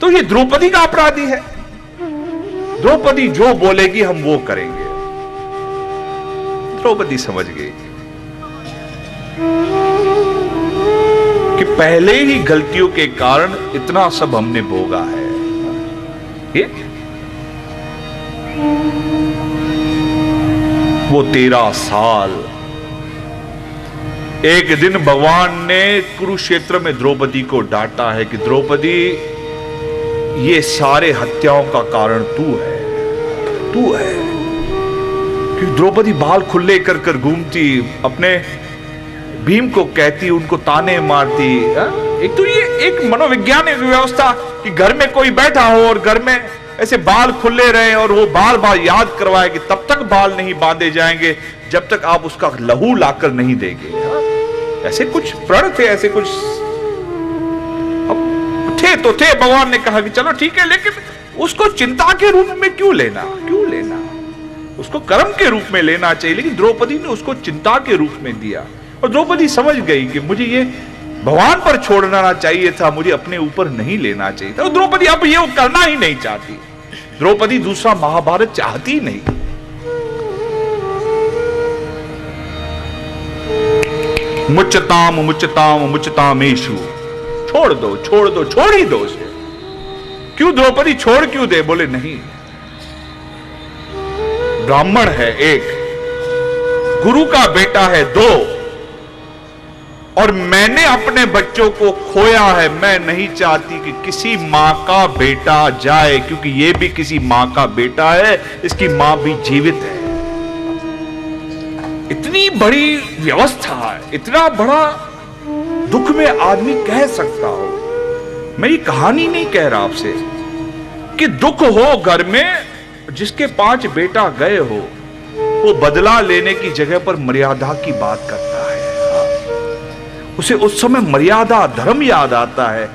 [SPEAKER 1] तो ये द्रौपदी का अपराधी है। द्रौपदी जो बोलेगी हम वो करेंगे। द्रौपदी समझ गई कि पहले ही गलतियों के कारण इतना सब हमने भोगा है। ये वो 13 साल, एक दिन भगवान ने कुरुक्षेत्र में द्रौपदी को डांटा है कि द्रौपदी ये सारे हत्याओं का कारण तू है, तू है। क्योंकि द्रौपदी बाल खुले कर कर घूमती, अपने भीम को कहती, उनको ताने मारती। एक तो ये एक मनोवैज्ञानिक व्यवस्था कि घर में कोई बैठा हो और घर में ऐसे बाल खुले रहे और वो बार बार याद करवाए कि तब तक बाल नहीं बांधे जाएंगे जब तक आप उसका लहू लाकर नहीं देंगे। ऐसे कुछ प्रण थे, ऐसे कुछ थे तो थे। भगवान ने कहा कि चलो ठीक है, लेकिन उसको चिंता के रूप में क्यों लेना, क्यों लेना? उसको कर्म के रूप में लेना चाहिए। लेकिन द्रौपदी ने उसको चिंता के रूप में दिया और द्रौपदी समझ गई कि मुझे ये भगवान पर छोड़ना चाहिए था, मुझे अपने ऊपर नहीं लेना चाहिए था। और द्रौपदी अब ये करना ही नहीं चाहती। द्रौपदी दूसरा महाभारत चाहती नहीं। मुच्यताम मुच्यताम मुच्यतामेषु, छोड़ दो, छोड़ दो, छोड़ ही दो उसे। क्यों द्रौपदी छोड़ क्यों दे? बोले नहीं, ब्राह्मण है एक, गुरु का बेटा है दो, और मैंने अपने बच्चों को खोया है। मैं नहीं चाहती कि किसी मां का बेटा जाए, क्योंकि ये भी किसी मां का बेटा है, इसकी मां भी जीवित है। इतनी बड़ी व्यवस्था है, इतना बड़ा दुख में आदमी कह सकता हो। मैं ये कहानी नहीं कह रहा आपसे कि दुख हो घर में, जिसके 5 बेटा गए हो, वो बदला लेने की जगह पर मर्यादा की बात करता है। उसे उस समय मर्यादा धर्म याद आता है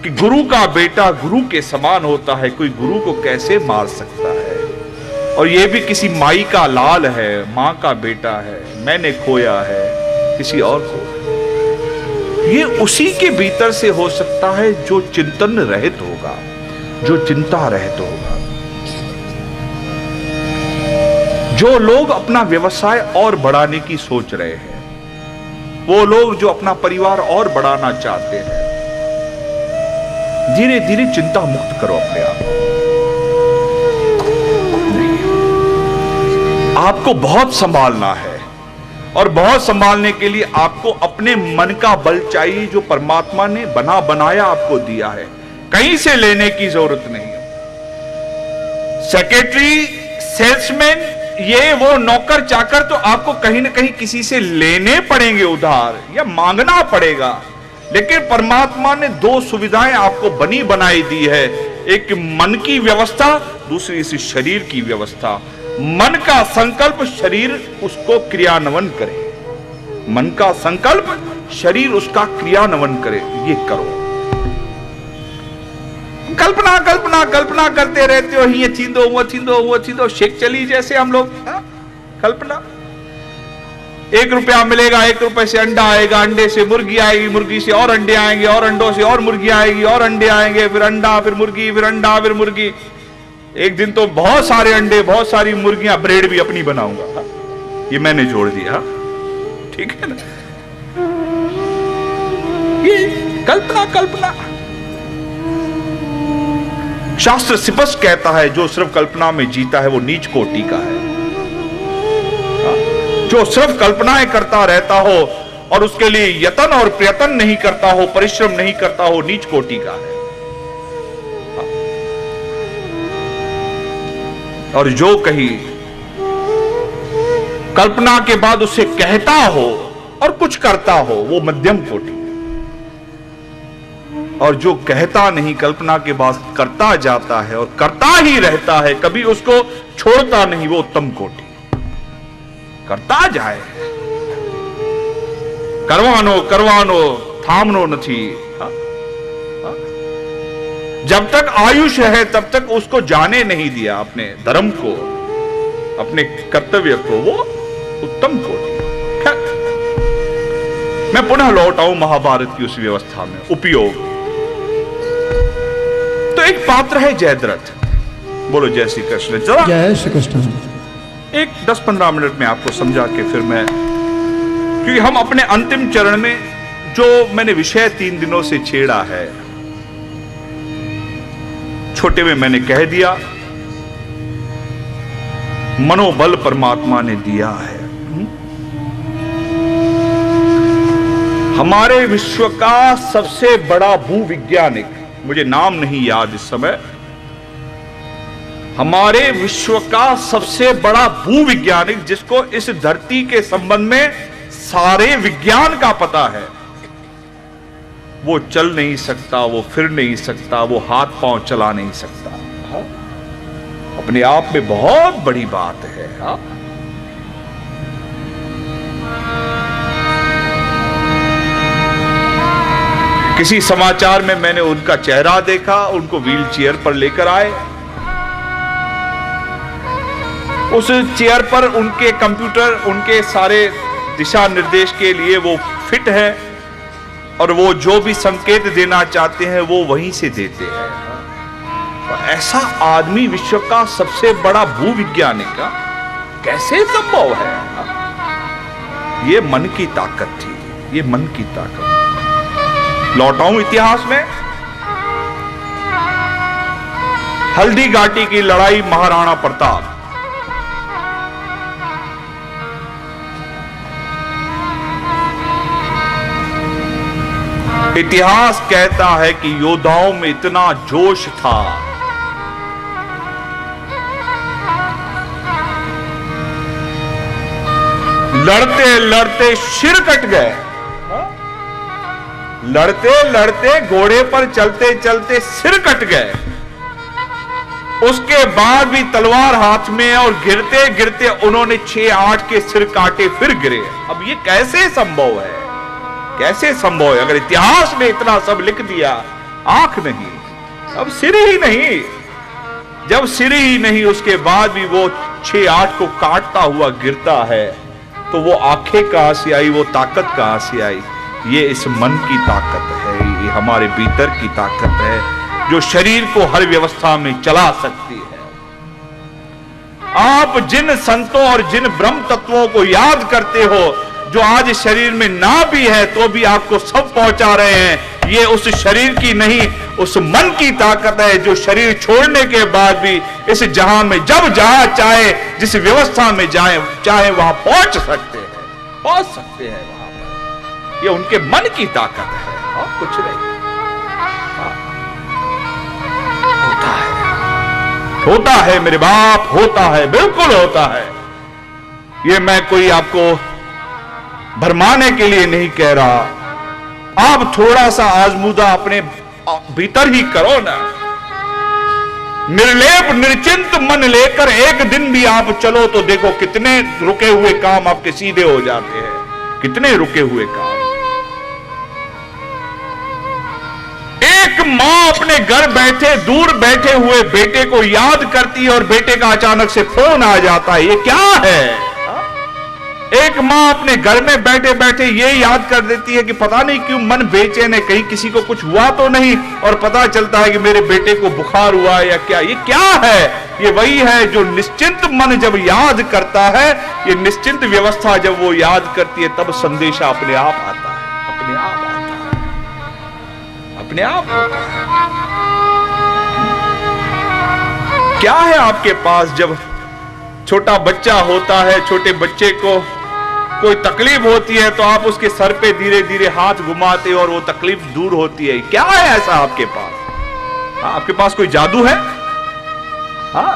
[SPEAKER 1] कि गुरु का बेटा गुरु के समान होता है, कोई गुरु को कैसे मार सकता है। और ये भी किसी माई का लाल है, मां का बेटा है, मैंने खोया है किसी और को। ये उसी के भीतर से हो सकता है जो चिंतन रहित होगा, जो चिंता रहित होगा। जो लोग अपना व्यवसाय और बढ़ाने की सोच रहे हैं, वो लोग जो अपना परिवार और बढ़ाना चाहते हैं, धीरे धीरे चिंता मुक्त करो अपने आप को। आपको बहुत संभालना है, और बहुत संभालने के लिए आपको अपने मन का बल चाहिए, जो परमात्मा ने बना बनाया आपको दिया है। कहीं से लेने की जरूरत नहीं है। सेक्रेटरी, सेल्समैन, ये वो नौकर चाकर तो आपको कहीं ना कहीं किसी से लेने पड़ेंगे उधार, या मांगना पड़ेगा। लेकिन परमात्मा ने 2 सुविधाएं आपको बनी बनाई दी है, एक मन की व्यवस्था, दूसरी इस शरीर की व्यवस्था। मन का संकल्प, शरीर उसको क्रियान्वयन करे। मन का संकल्प, शरीर उसका क्रियान्वयन करे। ये करो। कल्पना कल्पना कल्पना करते रहते हो, ये थींदो वो थींदो वो थींदो, शेख चली जैसे हम लोग। कल्पना, 1 रुपया मिलेगा, 1 रुपए से अंडा आएगा, अंडे से मुर्गी आएगी, मुर्गी से और अंडे आएंगे, और अंडों से और मुर्गी आएगी, और अंडे आएंगे, फिर अंडा, फिर मुर्गी, फिर अंडा, फिर मुर्गी। एक दिन तो बहुत सारे अंडे, बहुत सारी मुर्गियां, ब्रेड भी अपनी बनाऊंगा। ये मैंने जोड़ दिया, ठीक है ना? ये कल्पना कल्पना। शास्त्र स्पष्ट कहता है, जो सिर्फ कल्पना में जीता है वो नीच कोटि का है। जो सिर्फ कल्पनाएं करता रहता हो और उसके लिए यत्न और प्रयत्न नहीं करता हो, परिश्रम नहीं करता हो, नीच कोटि का है। और जो कहीं कल्पना के बाद उसे कहता हो और कुछ करता हो, वो मध्यम कोटि। और जो कहता नहीं, कल्पना के बाद करता जाता है और करता ही रहता है, कभी उसको छोड़ता नहीं, वो उत्तम कोटि। करता जाए, करवानो थामनो नथी। जब तक आयुष है तब तक उसको जाने नहीं दिया, अपने धर्म को, अपने कर्तव्य को, वो उत्तम कोटि। मैं पुनः लौट आऊं महाभारत की उस व्यवस्था में। उपयोग तो एक पात्र है जयद्रथ। बोलो जय श्री कृष्ण।
[SPEAKER 2] जय श्री कृष्ण।
[SPEAKER 1] एक 10-15 मिनट में आपको समझा के फिर मैं, क्योंकि हम अपने अंतिम चरण में जो मैंने विषय 3 दिनों से छेड़ा है, छोटे में मैंने कह दिया, मनोबल परमात्मा ने दिया है। हमारे विश्व का सबसे बड़ा भूविज्ञानिक मुझे नाम नहीं याद इस समय, हमारे विश्व का सबसे बड़ा भूविज्ञानिक, जिसको इस धरती के संबंध में सारे विज्ञान का पता है, वो चल नहीं सकता, वो फिर नहीं सकता, वो हाथ पांव चला नहीं सकता। अपने आप में बहुत बड़ी बात है। किसी समाचार में मैंने उनका चेहरा देखा, उनको व्हील चेयर पर लेकर आए, उस चेयर पर उनके कंप्यूटर, उनके सारे दिशा निर्देश के लिए वो फिट है और वो जो भी संकेत देना चाहते हैं वो वहीं से देते हैं। तो ऐसा आदमी विश्व का सबसे बड़ा भूविज्ञानिक का कैसे संभव है? ये मन की ताकत थी, ये मन की ताकत। लौटाऊं इतिहास में, हल्दी घाटी की लड़ाई, महाराणा प्रताप। इतिहास कहता है कि योद्धाओं में इतना जोश था, लड़ते लड़ते सिर कट गए, लड़ते लड़ते घोड़े पर चलते चलते सिर कट गए, उसके बाद भी तलवार हाथ में और गिरते गिरते उन्होंने 6-8 के सिर काटे, फिर गिरे। अब ये कैसे संभव है? कैसे संभव है? अगर इतिहास ने इतना सब लिख दिया, आंख नहीं, अब सिर ही नहीं, जब सिर ही नहीं उसके बाद भी वो 6-8 को काटता हुआ गिरता है, तो वो आंखें कहां से आई, वो ताकत कहां से आई? ये इस मन की ताकत है, ये हमारे भीतर की ताकत है, जो शरीर को हर व्यवस्था में चला सकती है। आप जिन संतों और जिन ब्रह्म तत्वों को याद करते हो, जो आज शरीर में ना भी है तो भी आपको सब पहुंचा रहे हैं, ये उस शरीर की नहीं, उस मन की ताकत है, जो शरीर छोड़ने के बाद भी इस जहां में जब जहां चाहे, जिस व्यवस्था में जाए चाहे वहां पहुंच सकते हैं, पहुंच सकते हैं वहां पर। ये उनके मन की ताकत है और कुछ नहीं। होता है मेरे बाप, होता है, बिल्कुल होता है। ये मैं कोई आपको भरमाने के लिए नहीं कह रहा, आप थोड़ा सा आजमूदा अपने भीतर ही करो ना। निर्लेप निर्चिंत मन लेकर एक दिन भी आप चलो तो देखो कितने रुके हुए काम आपके सीधे हो जाते हैं, कितने रुके हुए काम। एक मां अपने घर बैठे, दूर बैठे हुए बेटे को याद करती है और बेटे का अचानक से फोन आ जाता है, ये क्या है? एक मां अपने घर में बैठे बैठे ये याद कर देती है कि पता नहीं क्यों मन बेचैन है, कहीं किसी को कुछ हुआ तो नहीं, और पता चलता है कि मेरे बेटे को बुखार हुआ है या क्या। ये क्या है? ये वही है जो निश्चिंत मन जब याद करता है, ये निश्चिंत व्यवस्था जब वो याद करती है, तब संदेशा अपने आप आता है, अपने आप आता है, अपने आप होता है। क्या है आपके पास? जब छोटा बच्चा होता है, छोटे बच्चे को कोई तकलीफ होती है तो आप उसके सर पे धीरे धीरे हाथ घुमाते हो और वो तकलीफ दूर होती है। क्या है ऐसा आपके पास? आपके पास कोई जादू है?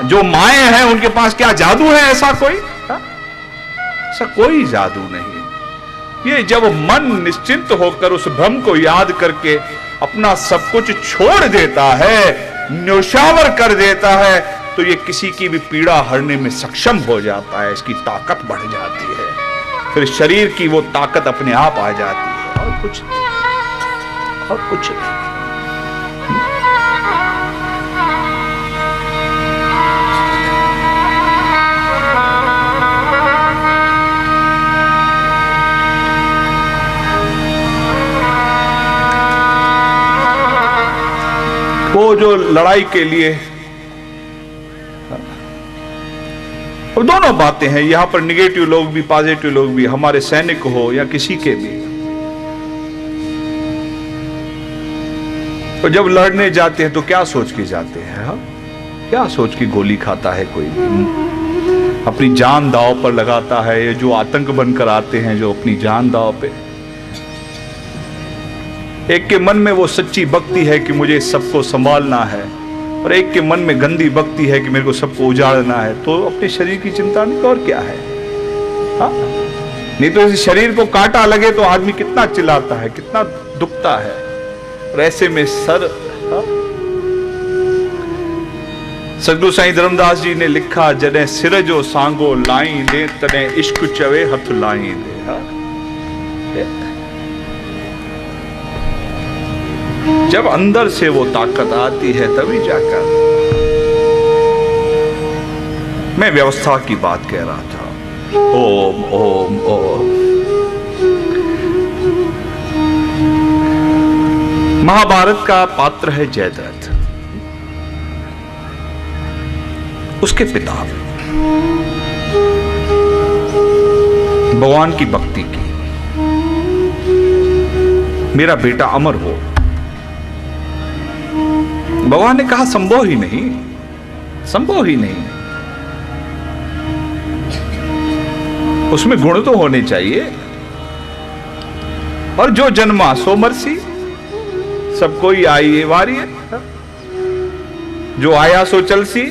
[SPEAKER 1] जो माएं हैं उनके पास क्या जादू है ऐसा कोई? ऐसा कोई जादू नहीं। ये जब मन निश्चिंत होकर उस भ्रम को याद करके अपना सब कुछ छोड़ देता है, न्योछावर कर देता है, तो ये किसी की भी पीड़ा हरने में सक्षम हो जाता है, इसकी ताकत बढ़ जाती है, फिर शरीर की वो ताकत अपने आप आ जाती है, और कुछ नहीं, और कुछ नहीं। वो जो लड़ाई के लिए, और दोनों बातें हैं यहां पर, निगेटिव लोग भी पॉजिटिव लोग भी, हमारे सैनिक हो या किसी के भी, तो जब लड़ने जाते हैं तो क्या सोच के जाते हैं? क्या सोच के गोली खाता है कोई? अपनी जान दांव पर लगाता है। ये जो आतंक बनकर आते हैं, जो अपनी जान दांव पे, एक के मन में वो सच्ची भक्ति है कि मुझे सबको संभालना है, और एक के मन में गंदी भक्ति है कि मेरे को सबको उजाड़ना है। तो अपने शरीर की चिंता नहीं तो और क्या है? हाँ? नहीं तो इस शरीर को कांटा लगे तो आदमी कितना चिल्लाता है, कितना दुखता है। और ऐसे में सर, सदगुरु साईं धर्मदास जी ने लिखा, जने सिर जो सांगो लाई दे तने इश्क चवे हथ लाई दे। जब अंदर से वो ताकत आती है तभी जाकर। मैं व्यवस्था की बात कह रहा था। ओम ओम ओम। महाभारत का पात्र है जयद्रथ। उसके पिता भगवान की भक्ति की, मेरा बेटा अमर हो। भगवान ने कहा संभव ही नहीं, संभव ही नहीं। उसमें गुण तो होने चाहिए। और जो जन्मा सो मरसी, सबको ही आई ये वारी है। जो आया सो चलसी,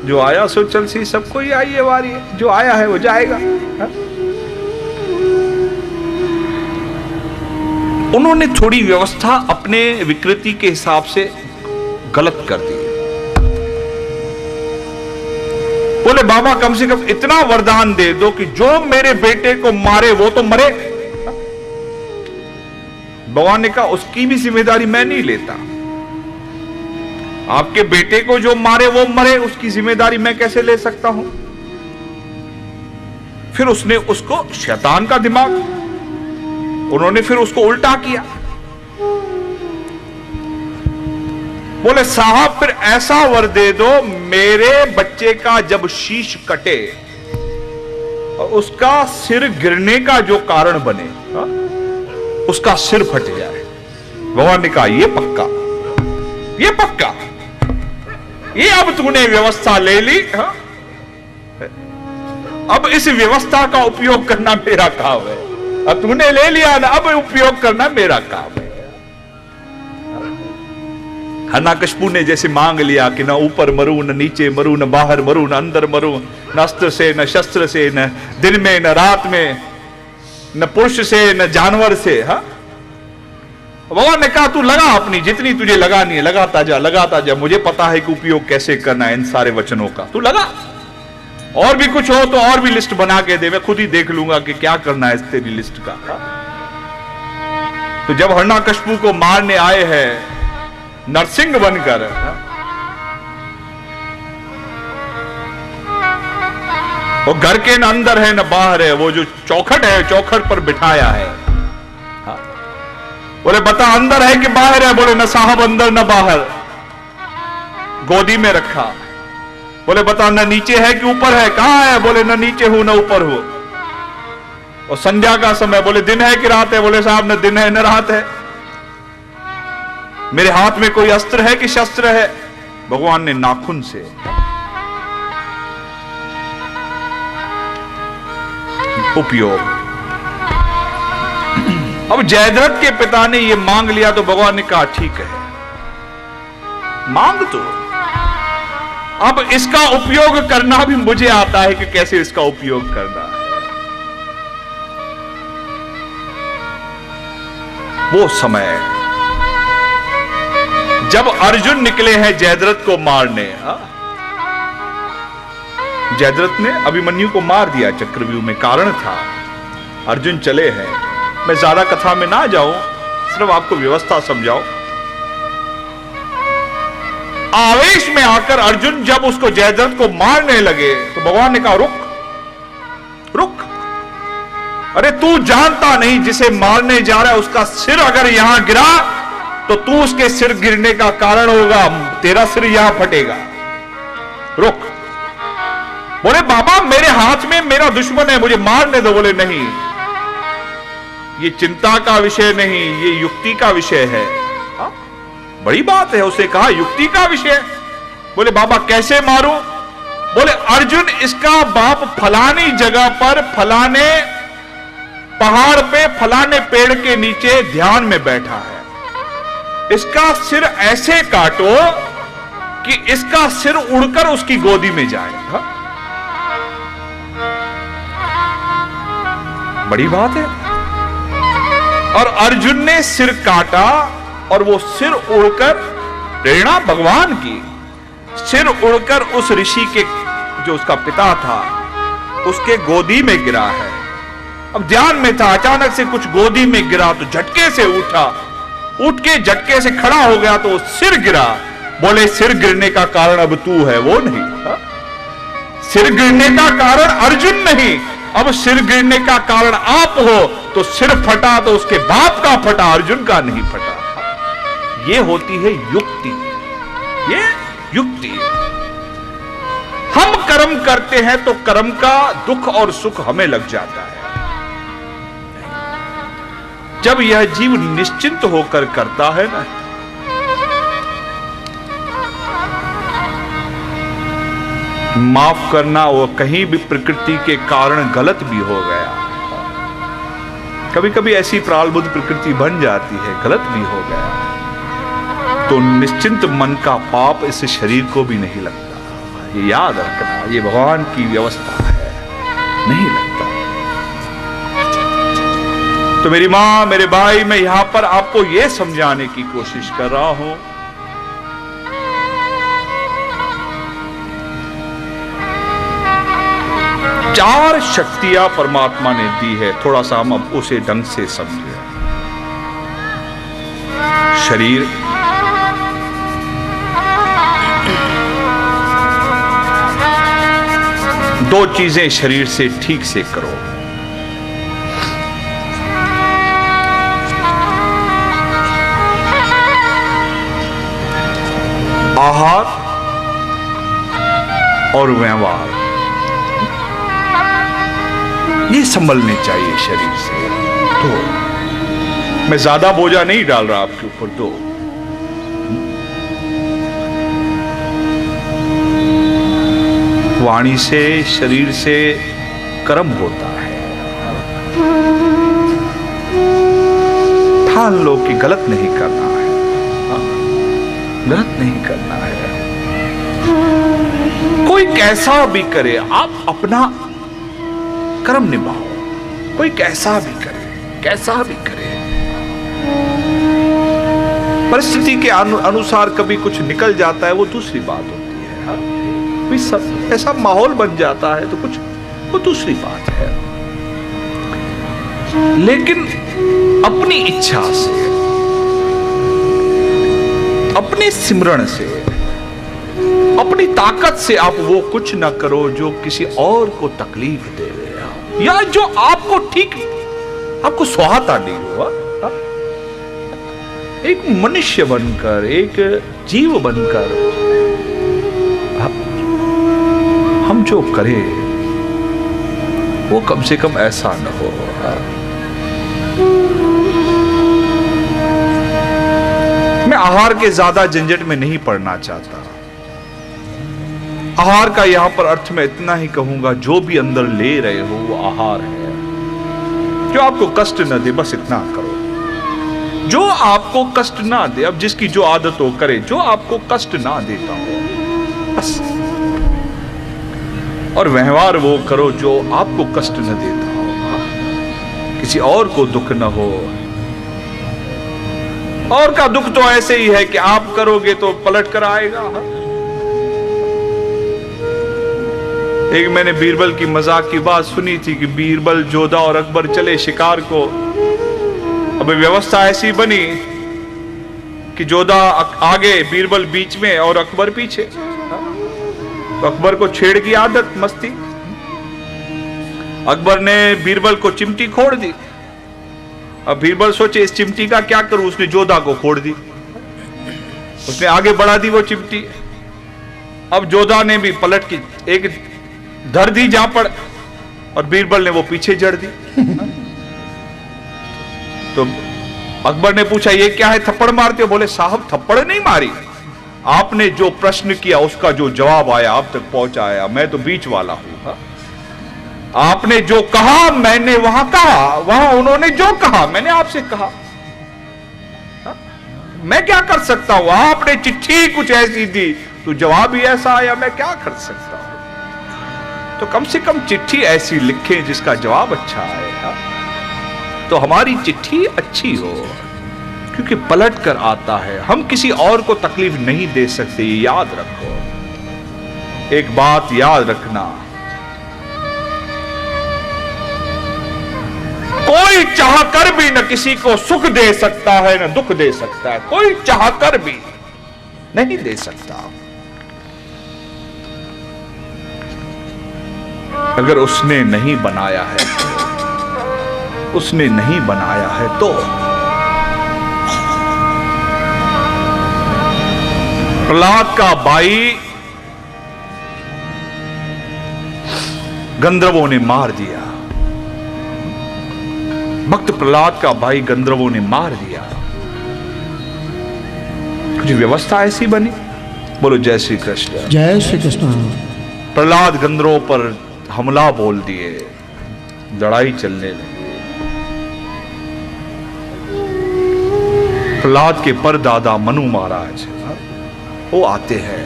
[SPEAKER 1] जो आया सो चलसी, सबको ही आई ये वारी है। जो आया है वो जाएगा। उन्होंने थोड़ी व्यवस्था अपने विकृति के हिसाब से गलत कर दी। बोले बाबा कम से कम इतना वरदान दे दो कि जो मेरे बेटे को मारे वो तो मरे। भगवान ने कहा उसकी भी जिम्मेदारी मैं नहीं लेता। आपके बेटे को जो मारे वो मरे, उसकी जिम्मेदारी मैं कैसे ले सकता हूं? फिर उसने उसको, शैतान का दिमाग, उन्होंने फिर उसको उल्टा किया। बोले साहब फिर ऐसा वर दे दो, मेरे बच्चे का जब शीश कटे और उसका सिर गिरने का जो कारण बने, उसका सिर फट जाए। भगवान ने कहा ये पक्का, ये पक्का, ये अब तूने व्यवस्था ले ली। अब इस व्यवस्था का उपयोग करना मेरा काम है। अब तूने ले लिया ना, अब उपयोग करना मेरा काम है। हिरण्यकशिपु ने जैसे मांग लिया कि न ऊपर मरू, न नीचे मरू, न बाहर मरू, न अंदर मरू, न अस्त्र से, न शस्त्र से, न दिन में, न रात में, न पुरुष से, न जानवर से। भगवान ने कहा तू लगा अपनी जितनी तुझे लगानी है, लगाता जा, लगाता जा। मुझे पता है कि उपयोग कैसे करना है इन सारे वचनों का, तू लगा। और भी कुछ हो तो और भी लिस्ट बना के दे, मैं खुद ही देख लूंगा कि क्या करना है इस तेरी लिस्ट का। तो जब हिरण्यकशिपु को मारने आए हैं नरसिंह बनकर, वो घर के न अंदर है न बाहर है, वो जो चौखट है चौखट पर बिठाया है। बोले बता अंदर है कि बाहर है? बोले न साहब अंदर न बाहर। गोदी में रखा। बोले बता न नीचे है कि ऊपर है? कहां है? बोले न नीचे हूं न ऊपर हूं। और संध्या का समय, बोले दिन है कि रात है? बोले साहब न दिन है न रात है। मेरे हाथ में कोई अस्त्र है कि शस्त्र है? भगवान ने नाखून से उपयोग। अब जयद्रथ के पिता ने यह मांग लिया तो भगवान ने कहा ठीक है, मांग तो। अब इसका उपयोग करना भी मुझे आता है कि कैसे इसका उपयोग करना है। वो समय जब अर्जुन निकले हैं जयद्रथ को मारने। जयद्रथ ने अभिमन्यु को मार दिया चक्रव्यूह में, कारण था अर्जुन चले हैं। मैं ज्यादा कथा में ना जाऊं, सिर्फ आपको व्यवस्था समझाओ। आवेश में आकर अर्जुन जब उसको जयद्रथ को मारने लगे तो भगवान ने कहा रुक रुक, अरे तू जानता नहीं जिसे मारने जा रहा है उसका सिर अगर यहां गिरा तो तू उसके सिर गिरने का कारण होगा, तेरा सिर यहां फटेगा। रुक। बोले बाबा मेरे हाथ में मेरा दुश्मन है, मुझे मारने दो। बोले नहीं, ये चिंता का विषय नहीं, ये युक्ति का विषय है। बड़ी बात है। उसे कहा युक्ति का विषय। बोले बाबा कैसे मारूं? बोले अर्जुन इसका बाप फलानी जगह पर फलाने पहाड़ पे फलाने पेड़ के नीचे ध्यान में बैठा है, इसका सिर ऐसे काटो कि इसका सिर उड़कर उसकी गोदी में जाए। हा? बड़ी बात है। और अर्जुन ने सिर काटा और वो सिर उड़कर, प्रेरणा भगवान की, सिर उड़कर उस ऋषि के, जो उसका पिता था, उसके गोदी में गिरा है। अब ध्यान में था, अचानक से कुछ गोदी में गिरा तो झटके से उठा, उठ के झटके से खड़ा हो गया तो सिर गिरा। बोले सिर गिरने का कारण अब तू है, वो नहीं। हा? सिर गिरने का कारण अर्जुन नहीं, अब सिर गिरने का कारण आप हो। तो सिर फटा तो उसके बाप का फटा, अर्जुन का नहीं फटा। ये होती है युक्ति, ये युक्ति। हम कर्म करते हैं तो कर्म का दुख और सुख हमें लग जाता है। जब यह जीव निश्चिंत होकर करता है ना, माफ करना, वो कहीं भी प्रकृति के कारण गलत भी हो गया, कभी कभी ऐसी प्रालबुद्ध प्रकृति बन जाती है, गलत भी हो गया, तो निश्चिंत मन का पाप इस शरीर को भी नहीं लगता। ये याद रखना, ये भगवान की व्यवस्था है, नहीं लगता। तो मेरी मां, मेरे भाई, मैं यहां पर आपको यह समझाने की कोशिश कर रहा हूं, चार शक्तियां परमात्मा ने दी है, थोड़ा सा हम अब उसे ढंग से समझें। शरीर, दो चीजें शरीर से ठीक से करो, आहार और व्यवहार, ये संभलने चाहिए शरीर से। तो मैं ज्यादा बोझा नहीं डाल रहा आपके ऊपर, तो वाणी से, शरीर से कर्म होता है। ठान लो कि गलत नहीं करना है, गलत नहीं करना है। कोई कैसा भी करे, आप अपना कर्म निभाओ, कोई कैसा भी करे, कैसा भी करे। परिस्थिति के अनुसार कभी कुछ निकल जाता है, वो दूसरी बात होती है। कोई सब ऐसा माहौल बन जाता है तो कुछ, वो दूसरी बात है। लेकिन अपनी इच्छा से, अपने सिमरण से, अपनी ताकत से आप वो कुछ ना करो जो किसी और को तकलीफ दे, या जो आपको ठीक, आपको सुहाता नहीं हुआ। एक मनुष्य बनकर, एक जीव बनकर हम जो करें वो कम से कम ऐसा न हो। मैं आहार के ज्यादा झंझट में नहीं पड़ना चाहता। आहार का यहां पर अर्थ मैं इतना ही कहूंगा, जो भी अंदर ले रहे हो वो आहार है, जो आपको कष्ट न दे, बस इतना करो। जो आपको कष्ट ना दे, अब जिसकी जो आदत हो करे, जो आपको कष्ट ना देता हो बस। और व्यवहार वो करो जो आपको कष्ट न देता हो, किसी और को दुख न हो। और का दुख तो ऐसे ही है कि आप करोगे तो पलट कर आएगा। एक मैंने बीरबल की मजाक की बात सुनी थी कि बीरबल, जोधा और अकबर चले शिकार को। अब व्यवस्था ऐसी बनी कि जोधा आगे, बीरबल बीच में और अकबर पीछे। तो अकबर को छेड़ की आदत, मस्ती। अकबर ने बीरबल को चिमटी खोड़ दी। अब बीरबल सोचे इस चिमटी का क्या करूं, उसने जोधा को खोड़ दी, उसने आगे बढ़ा दी वो चिमटी। अब जोधा ने भी पलट की एक धर दी जहां पर, और बीरबल ने वो पीछे जड़ दी। तो अकबर ने पूछा ये क्या है, थप्पड़ मारते हो? बोले साहब थप्पड़ नहीं मारी, आपने जो प्रश्न किया उसका जो जवाब आया आप तक पहुंचाया, मैं तो बीच वाला हूं। आपने जो कहा मैंने वहां कहा, वहां उन्होंने जो कहा मैंने आपसे कहा। हा? मैं क्या कर सकता हूं? आपने चिट्ठी कुछ ऐसी दी तो जवाब ही ऐसा आया, मैं क्या कर सकता हूं? तो कम से कम चिट्ठी ऐसी लिखें जिसका जवाब अच्छा आए, तो हमारी चिट्ठी अच्छी हो, क्योंकि पलट कर आता है। हम किसी और को तकलीफ नहीं दे सकते, ये याद रखो। एक बात याद रखना, कोई चाहकर भी न किसी को सुख दे सकता है न दुख दे सकता है, कोई चाहकर भी नहीं दे सकता। अगर उसने नहीं बनाया है, उसने नहीं बनाया है तो प्रहलाद का भाई गंधर्वों ने मार दिया, भक्त प्रहलाद का भाई गंधर्वों ने मार दिया। कुछ व्यवस्था ऐसी बनी। बोलो जय श्री कृष्ण।
[SPEAKER 2] जय श्री कृष्ण।
[SPEAKER 1] प्रहलाद गंधर्वों पर हमला बोल दिए, लड़ाई चलने लगी। प्रहलाद के परदादा मनु महाराज वो आते हैं।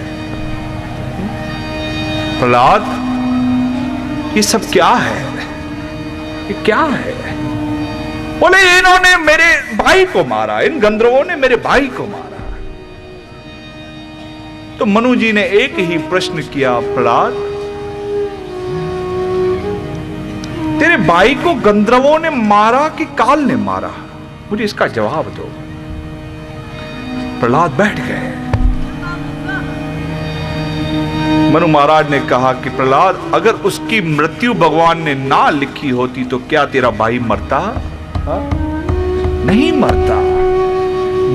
[SPEAKER 1] प्रहलाद, ये सब क्या है? ये क्या है? बोले इन्होंने मेरे भाई को मारा, इन गंधर्वों ने मेरे भाई को मारा। तो मनु जी ने एक ही प्रश्न किया, प्रहलाद तेरे भाई को गंधर्वों ने मारा कि काल ने मारा? मुझे इसका जवाब दो। प्रहलाद बैठ गए। मनु महाराज ने कहा कि प्रहलाद, अगर उसकी मृत्यु भगवान ने ना लिखी होती तो क्या तेरा भाई मरता? नहीं मरता।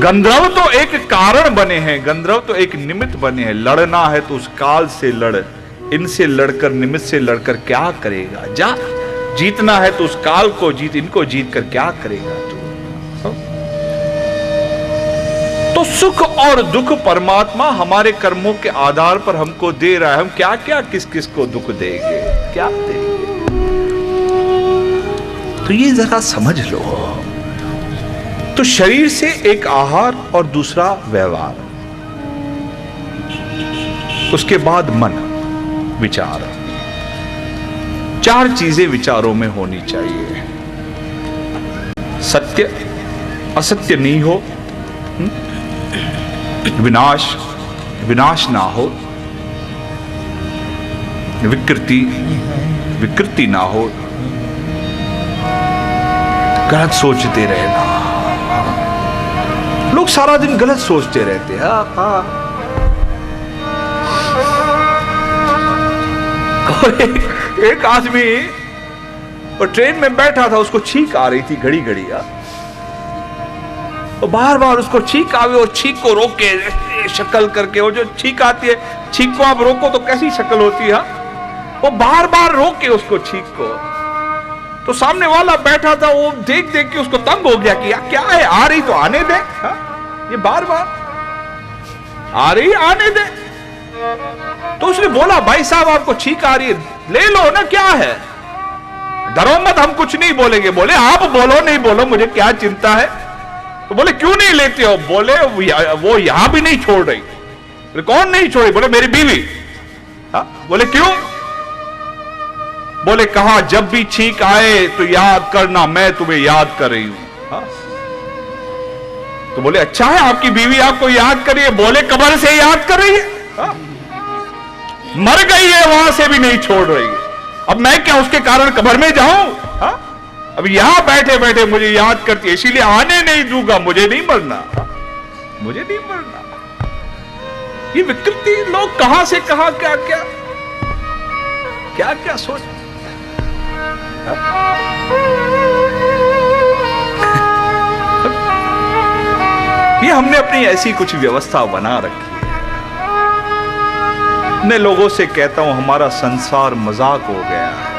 [SPEAKER 1] गंधर्व तो एक कारण बने हैं, गंधर्व तो एक निमित्त बने हैं। लड़ना है तो उस काल से लड़, इनसे लड़कर, निमित्त से लड़कर क्या करेगा? जा, जीतना है तो उस काल को जीत, इनको जीत कर क्या करेगा तू? तो सुख और दुख परमात्मा हमारे कर्मों के आधार पर हमको दे रहा है। हम क्या क्या किस किस को दुख देंगे, क्या देंगे? तो ये जरा समझ लो। तो शरीर से एक आहार और दूसरा व्यवहार, उसके बाद मन, विचार, चार चीजें विचारों में होनी चाहिए। सत्य, असत्य नहीं हो, विनाश, विनाश ना हो, विकृति, विकृति ना हो, गलत सोचते रहना। लोग सारा दिन गलत सोचते रहते हैं। एक आदमी और ट्रेन में बैठा था, उसको छींक आ रही थी घड़ी घड़ी। तो बार बार उसको छींक आवे, और छींक को रोके शक्ल करके, वो जो छींक आती है, छींक को आप रोको तो कैसी शक्ल होती है, वो बार बार रोके उसको छींक को। तो सामने वाला बैठा था, वो देख देख के उसको तंग हो गया कि यार क्या है, आ रही तो आने दे, ये बार बार आ रही, आने दे। तो उसने बोला, भाई साहब आपको छींक आ रही है, ले लो ना, क्या है, डरो मत, हम कुछ नहीं बोलेंगे। बोले आप बोलो नहीं बोलो, मुझे क्या चिंता है। तो बोले क्यों नहीं लेते हो? बोले वो यहां भी नहीं छोड़ रही। बोले कौन नहीं छोड़ी? बोले मेरी बीवी। बोले क्यों? बोले कहा जब भी छींक आए तो याद करना मैं तुम्हें याद कर रही हूं। तो बोले अच्छा है आपकी बीवी आपको याद कर रही है। बोले कब्र से याद कर रही है, मर गई है वहां से भी नहीं छोड़ रही है। अब मैं क्या उसके कारण कब्र में जाऊं? अब यहां बैठे बैठे मुझे याद करती है, इसीलिए आने नहीं दूंगा, मुझे नहीं मरना, मुझे नहीं मरना। ये विकृति लोग कहां से कहां क्या क्या क्या क्या सोच। ये हमने अपनी ऐसी कुछ व्यवस्था बना रखी है। मैं लोगों से कहता हूं हमारा संसार मजाक हो गया है।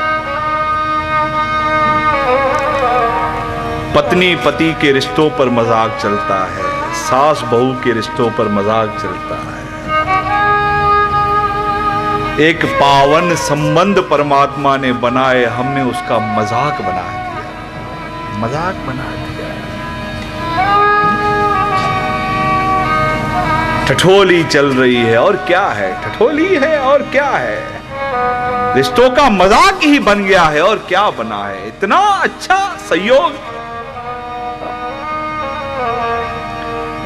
[SPEAKER 1] पत्नी पति के रिश्तों पर मजाक चलता है, सास बहू के रिश्तों पर मजाक चलता है। एक पावन संबंध परमात्मा ने बनाए, हमने उसका मजाक बना दिया, मजाक बना दिया। ठठोली चल रही है और क्या है, ठठोली है और क्या है, रिश्तों का मजाक ही बन गया है और क्या बना है। इतना अच्छा संयोग।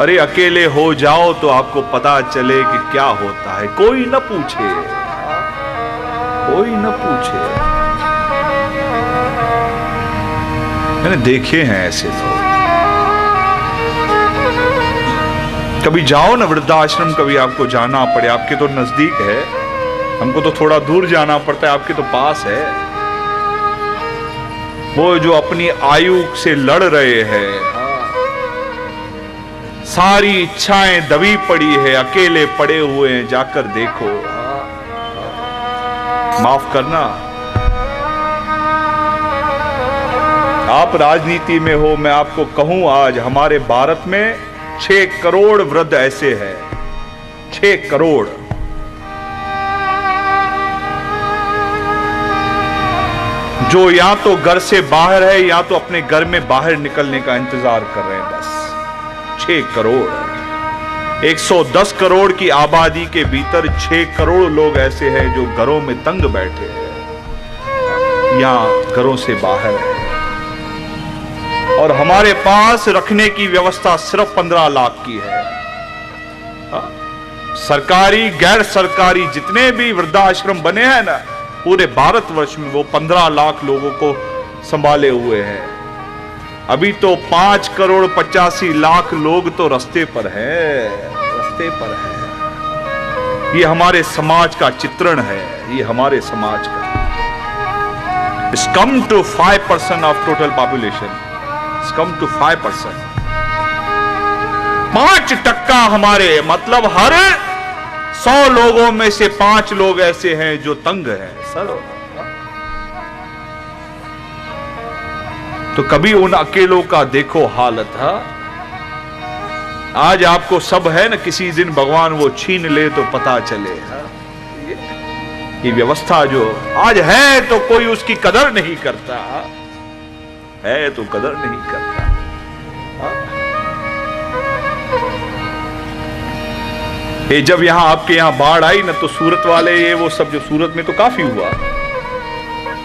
[SPEAKER 1] अरे अकेले हो जाओ तो आपको पता चले कि क्या होता है, कोई न पूछे, कोई न पूछे। मैंने देखे हैं ऐसे लोग। कभी जाओ ना वृद्धाश्रम, कभी आपको जाना पड़े, आपके तो नजदीक है, हमको तो थोड़ा दूर जाना पड़ता है, आपके तो पास है। वो जो अपनी आयु से लड़ रहे हैं, सारी इच्छाएं दबी पड़ी है, अकेले पड़े हुए हैं, जाकर देखो। माफ करना, आप राजनीति में हो, मैं आपको कहूं आज हमारे भारत में 6 करोड़ वृद्ध ऐसे हैं, 6 करोड़। जो या तो घर से बाहर है या तो अपने घर में बाहर निकलने का इंतजार कर रहे हैं, बस 6 करोड़। 110 करोड़ की आबादी के भीतर 6 करोड़ लोग ऐसे हैं जो घरों में तंग बैठे हैं या घरों से बाहर है। और हमारे पास रखने की व्यवस्था सिर्फ 15 लाख की है। सरकारी गैर सरकारी जितने भी वृद्धाश्रम बने हैं ना पूरे भारतवर्ष में, वो 15 लाख लोगों को संभाले हुए हैं। अभी तो 5 करोड़ 85 लाख लोग तो रास्ते पर है, रास्ते पर है। ये हमारे समाज का चित्रण है, ये हमारे समाज का। It's come to 5% of total population. It's come to 5%. 5% हमारे, मतलब हर 100 लोगों में से 5 लोग ऐसे हैं जो तंग हैं सर। तो कभी उन अकेलों का देखो हालत है। आज आपको सब है ना, किसी दिन भगवान वो छीन ले तो पता चले। ये व्यवस्था जो आज है तो कोई उसकी कदर नहीं करता है, तो कदर नहीं करता। ये जब यहां आपके यहां बाढ़ आई ना तो सूरत वाले, ये वो सब जो सूरत में तो काफी हुआ,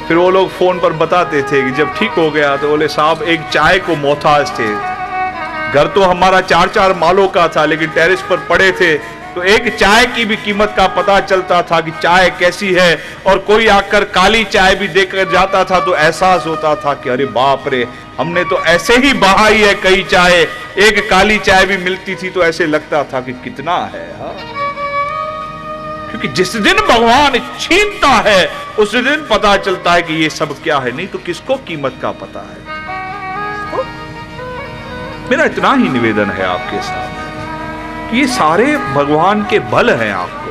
[SPEAKER 1] फिर वो लोग फोन पर बताते थे कि जब ठीक हो गया तो बोले साहब एक चाय को मोहताज थे। घर तो हमारा 4-4 मालों का था, लेकिन टेरेस पर पड़े थे तो एक चाय की भी कीमत का पता चलता था कि चाय कैसी है। और कोई आकर काली चाय भी देकर जाता था तो एहसास होता था कि अरे बाप रे, हमने तो ऐसे ही बहाई है कई चाय, एक काली चाय भी मिलती थी तो ऐसे लगता था कि कितना है। क्योंकि जिस दिन भगवान छीनता है उस दिन पता चलता है कि ये सब क्या है, नहीं तो किसको कीमत का पता है। मेरा इतना ही निवेदन है आपके साथ कि ये सारे भगवान के बल हैं आपको।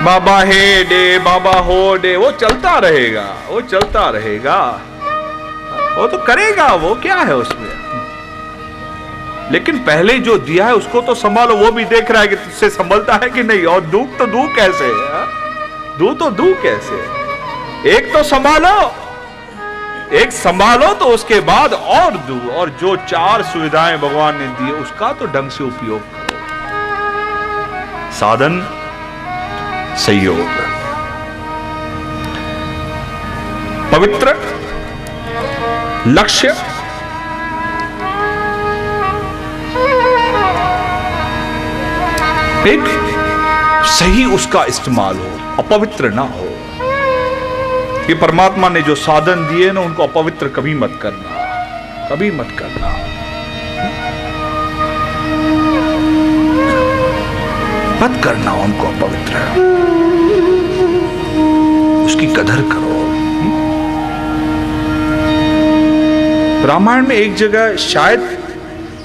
[SPEAKER 1] बाबा हे डे, बाबा हो डे, वो चलता रहेगा, वो चलता रहेगा, वो तो करेगा, वो क्या है उसमें। लेकिन पहले जो दिया है उसको तो संभालो। वो भी देख रहा है कि तुझसे संभलता है कि नहीं, और दूं तो दूं कैसे, दूं तो दूं कैसे। एक तो संभालो, एक संभालो तो उसके बाद और दो। और जो 4 सुविधाएं भगवान ने दी उसका तो ढंग से उपयोग करो। साधन संयोग, पवित्र लक्ष्य, एक सही उसका इस्तेमाल हो, अपवित्र ना हो। ये परमात्मा ने जो साधन दिए ना उनको अपवित्र कभी मत करना, कभी मत करना। मत करना उनको अपवित्र, उसकी कदर करो। रामायण में एक जगह, शायद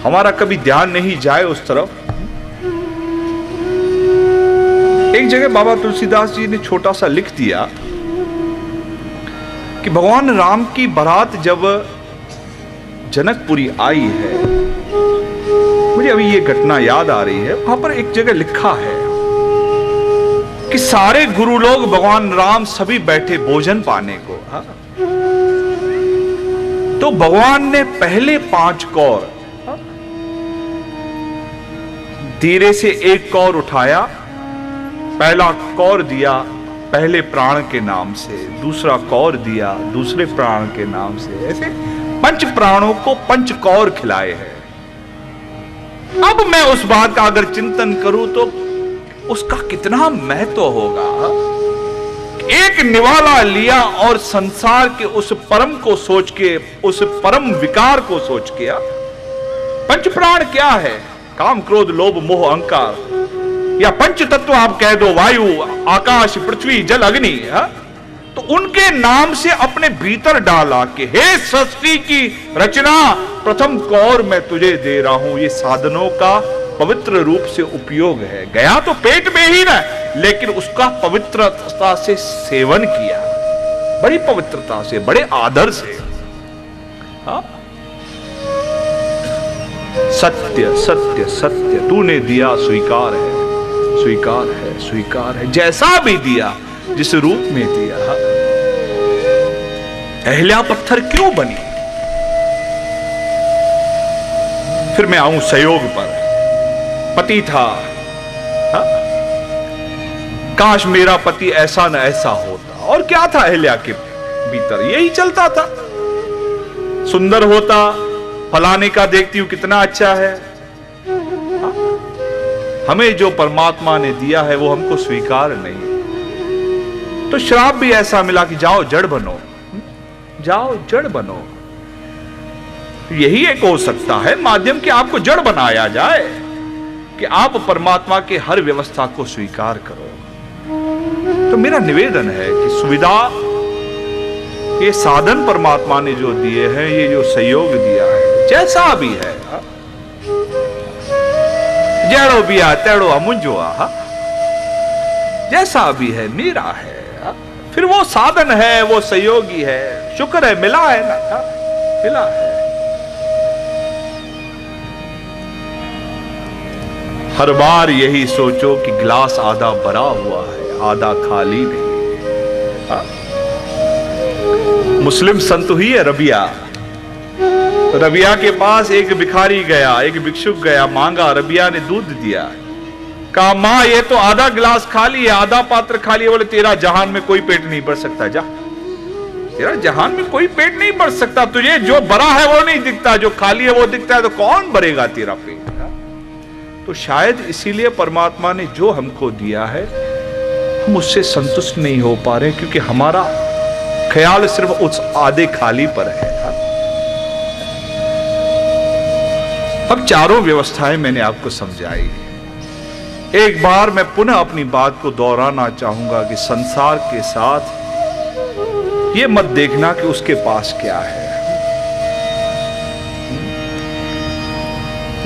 [SPEAKER 1] हमारा कभी ध्यान नहीं जाए उस तरफ, एक जगह बाबा तुलसीदास जी ने छोटा सा लिख दिया कि भगवान राम की बारात जब जनकपुरी आई है, मुझे अभी ये घटना याद आ रही है, वहां पर एक जगह लिखा है कि सारे गुरु लोग भगवान राम सभी बैठे भोजन पाने को। हाँ? तो भगवान ने पहले 5 कौर, धीरे से एक कौर उठाया, पहला कौर दिया पहले प्राण के नाम से, दूसरा कौर दिया दूसरे प्राण के नाम से, ऐसे 5 प्राणों को 5 कौर खिलाए हैं। अब मैं उस बात का अगर चिंतन करूं तो उसका कितना महत्व होगा। एक निवाला लिया और संसार के उस परम को सोच के, उस परम विकार को सोच के, 5 प्राण क्या है? काम, क्रोध, लोभ, मोह, अहंकार, या 5 तत्व आप कह दो, वायु, आकाश, पृथ्वी, जल, अग्नि। तो उनके नाम से अपने भीतर डाला कि हे सृष्टि की रचना, प्रथम कौर मैं तुझे दे रहा हूं। ये साधनों का पवित्र रूप से उपयोग है। गया तो पेट में ही ना, लेकिन उसका पवित्रता से सेवन किया, बड़ी पवित्रता से, बड़े आदर से। हाँ? सत्य सत्य सत्य तूने दिया, स्वीकार है, स्वीकार है, स्वीकार है, जैसा भी दिया, जिस रूप में दिया। अहल्या पत्थर क्यों बनी? फिर मैं आऊं संयोग पर। पति था, हा? काश मेरा पति ऐसा न ऐसा होता। और क्या था अहल्या के भीतर? यही चलता था। सुंदर होता, फलाने का देखती हूं कितना अच्छा है। हा? हमें जो परमात्मा ने दिया है वो हमको स्वीकार नहीं। तो श्राप भी ऐसा मिला कि जाओ जड़ बनो, जाओ जड़ बनो। यही एक हो सकता है माध्यम कि आपको जड़ बनाया जाए, कि आप परमात्मा के हर व्यवस्था को स्वीकार करो। तो मेरा निवेदन है कि सुविधा, ये साधन परमात्मा ने जो दिए हैं, ये जो सहयोग दिया है, जैसा भी है, जड़ो भी आ तेड़ो अमुंजो आ, जैसा भी है मेरा है। फिर वो साधन है, वो सहयोगी है, शुक्र है मिला है ना, मिला है। हर बार यही सोचो कि गिलास आधा भरा हुआ है, आधा खाली नहीं। हा? मुस्लिम संत हुई है रबिया। रबिया के पास एक भिखारी गया, एक भिक्षुक गया, मांगा, रबिया ने दूध दिया। कहा मां ये तो आधा गिलास खाली है, आधा पात्र खाली है। बोले तेरा जहान में कोई पेट नहीं भर सकता, जा, तेरा जहान में कोई पेट नहीं भर सकता। तुझे जो भरा है वो नहीं दिखता, जो खाली है वो दिखता है, तो कौन भरेगा तेरा पेट? तो शायद इसीलिए परमात्मा ने जो हमको दिया है, हम उससे संतुष्ट नहीं हो पा रहे, क्योंकि हमारा ख्याल सिर्फ उस आधे खाली पर है। अब चारों व्यवस्थाएं मैंने आपको समझाई। एक बार मैं पुनः अपनी बात को दोहराना चाहूंगा कि संसार के साथ ये मत देखना कि उसके पास क्या है,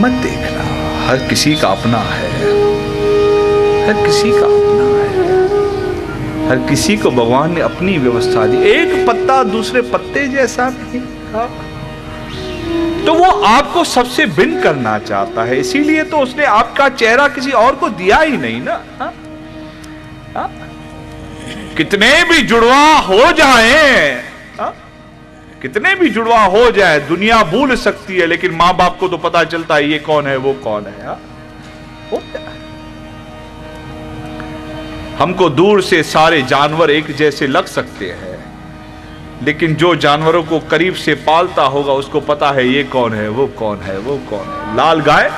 [SPEAKER 1] मत देखना। हर किसी का अपना है, हर किसी का अपना है, हर किसी को भगवान ने अपनी व्यवस्था दी। एक पत्ता दूसरे पत्ते जैसा नहीं। तो वो आपको सबसे भिन्न करना चाहता है, इसीलिए तो उसने आपका चेहरा किसी और को दिया ही नहीं ना। हा? हा? कितने भी जुड़वा हो जाए, हा? कितने भी जुड़वा हो जाए, दुनिया भूल सकती है, लेकिन मां बाप को तो पता चलता है ये कौन है वो कौन है। हा? हमको दूर से सारे जानवर एक जैसे लग सकते हैं, लेकिन जो जानवरों को करीब से पालता होगा उसको पता है ये कौन है वो कौन है वो कौन है। लाल गाय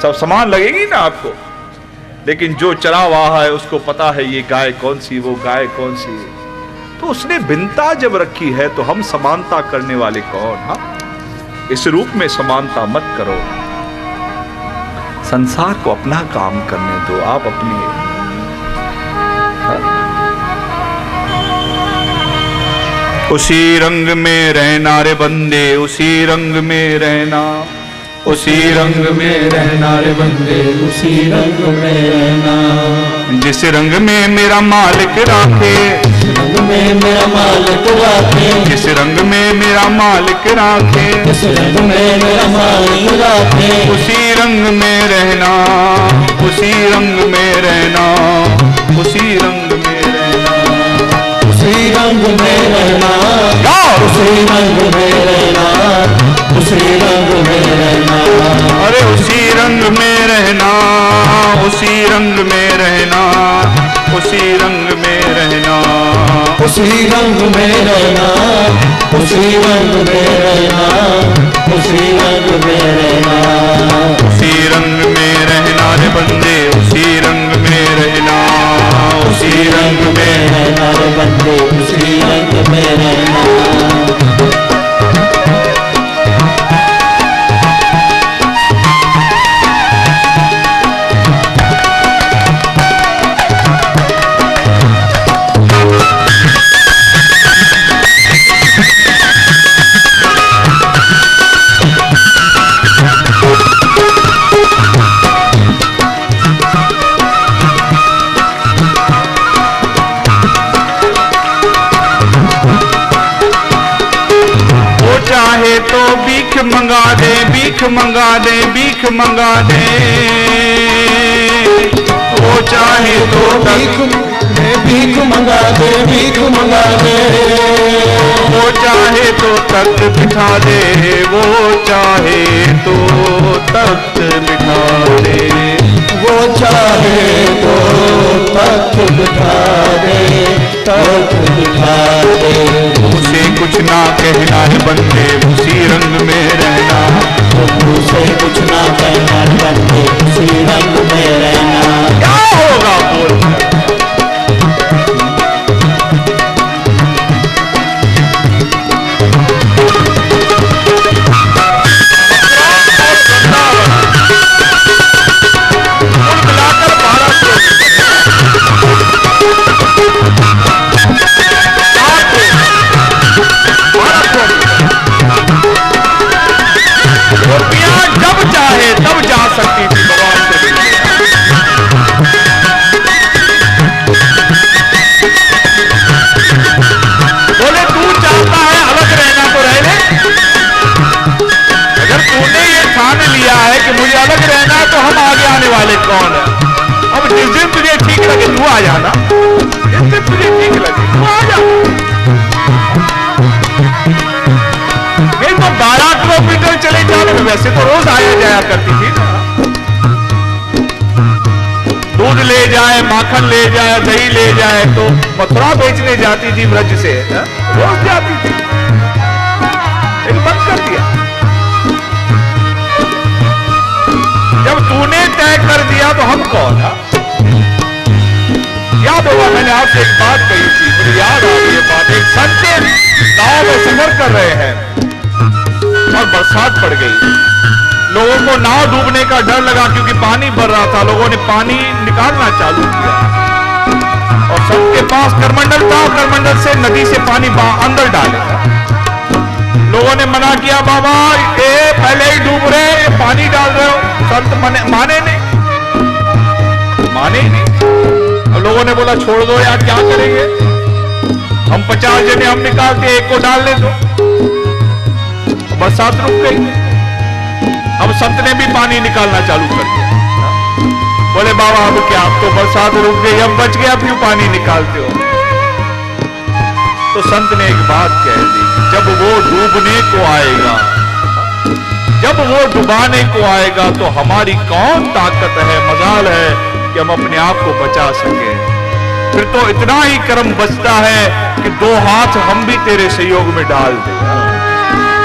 [SPEAKER 1] सब समान लगेगी ना आपको, लेकिन जो चरा हुआ है उसको पता है ये गाय कौन सी, वो गाय कौन सी। तो उसने भिन्नता जब रखी है तो हम समानता करने वाले कौन? हाँ, इस रूप में समानता मत करो। संसार को अपना काम करने दो, आप अपने। उसी रंग में रहना रे बंदे, उसी रंग में रहना। उसी रंग में रहना रे बंदे,
[SPEAKER 2] उसी रंग में रहना।
[SPEAKER 1] जिस रंग में मेरा मालिक राखे,
[SPEAKER 2] जिस रंग में मेरा मालिक राखे,
[SPEAKER 1] जिस रंग में मेरा मालिक राखे,
[SPEAKER 2] जिस रंग में मेरा मालिक राखे,
[SPEAKER 1] उसी रंग में रहना, उसी रंग में रहना, उसी रंग में रहना,
[SPEAKER 2] उसी रंग में रहना, उसी रंग में रहना, उसी रंग में रहना।
[SPEAKER 1] अरे उसी रंग में रहना, उसी रंग में रहना, उसी रंग में रहना,
[SPEAKER 2] उसी रंग में रहना, उसी रंग में रहना, उसी रंग में रहना।
[SPEAKER 1] उसी रंग में रहना रे बंदे, उसी रंग में रहना, उसी रंग में
[SPEAKER 2] रहना रे बंदे, उसी रंग में रहना।
[SPEAKER 1] चाहे तो भीख मंगा दे, भीख मंगा दे, भीख मंगा दे, वो चाहे तो
[SPEAKER 2] भीख मंगा दे, भीख मंगा दे,
[SPEAKER 1] वो चाहे तो तख्त बिठा दे, वो चाहे तो तख्त बिठा दे,
[SPEAKER 2] वो चाहे तो तख्त बिठा दे, तख्त बिठा दे।
[SPEAKER 1] उसे कुछ ना कहना है बंदे, उसी रंग में रहना,
[SPEAKER 2] उसे कुछ ना कहना है बंदे, उसी रंग में रहना।
[SPEAKER 1] क्या होगा बोल तब जा सकती थी भगवान से बोले तू चाहता है अलग रहना तो रह ले, अगर तूने ये ठान लिया है कि मुझे अलग रहना है तो हम आगे आने वाले कौन है। अब जिस दिन तुझे ठीक लगे तू आ जाना, जिस दिन तुझे ठीक लगे तू आ जा। नहीं तो 12 किलोमीटर चले जाने में वैसे तो रोज आया जाया करती थी ना, दूध ले जाए, माखन ले जाए, दही ले जाए तो मथुरा बेचने जाती थी ब्रज से, रोज जाती थी, लेकिन बंद कर दिया। जब तूने तय कर दिया तो हम कौन है। याद होगा मैंने आपसे एक बात कही थी, मुझे याद आ रही है बात। एक संत नाव में सफर कर रहे हैं और बरसात पड़ गई, लोगों को नाव डूबने का डर लगा क्योंकि पानी भर रहा था। लोगों ने पानी निकालना चालू किया और सबके पास करमंडल था, करमंडल से नदी से पानी अंदर डालेगा। लोगों ने मना किया, बाबा ये पहले ही डूब रहे, ये पानी डाल रहे हो। संत माने नहीं, माने नहीं। अब लोगों ने बोला छोड़ दो यार, क्या करेंगे, हम 50 जने हम निकालते, एक को डालने दो। बरसात रुक गई, अब संत ने भी पानी निकालना चालू कर दिया। बोले बाबा अब क्या, अब तो बरसात रुक गई, अब बच गया, क्यों पानी निकालते हो। तो संत ने एक बात कह दी, जब वो डूबने को आएगा, जब वो डुबाने को आएगा तो हमारी कौन ताकत है, मजाल है कि हम अपने आप को बचा सके। फिर तो इतना ही कर्म बचता है कि 2 हाथ हम भी तेरे सहयोग में डाल दें,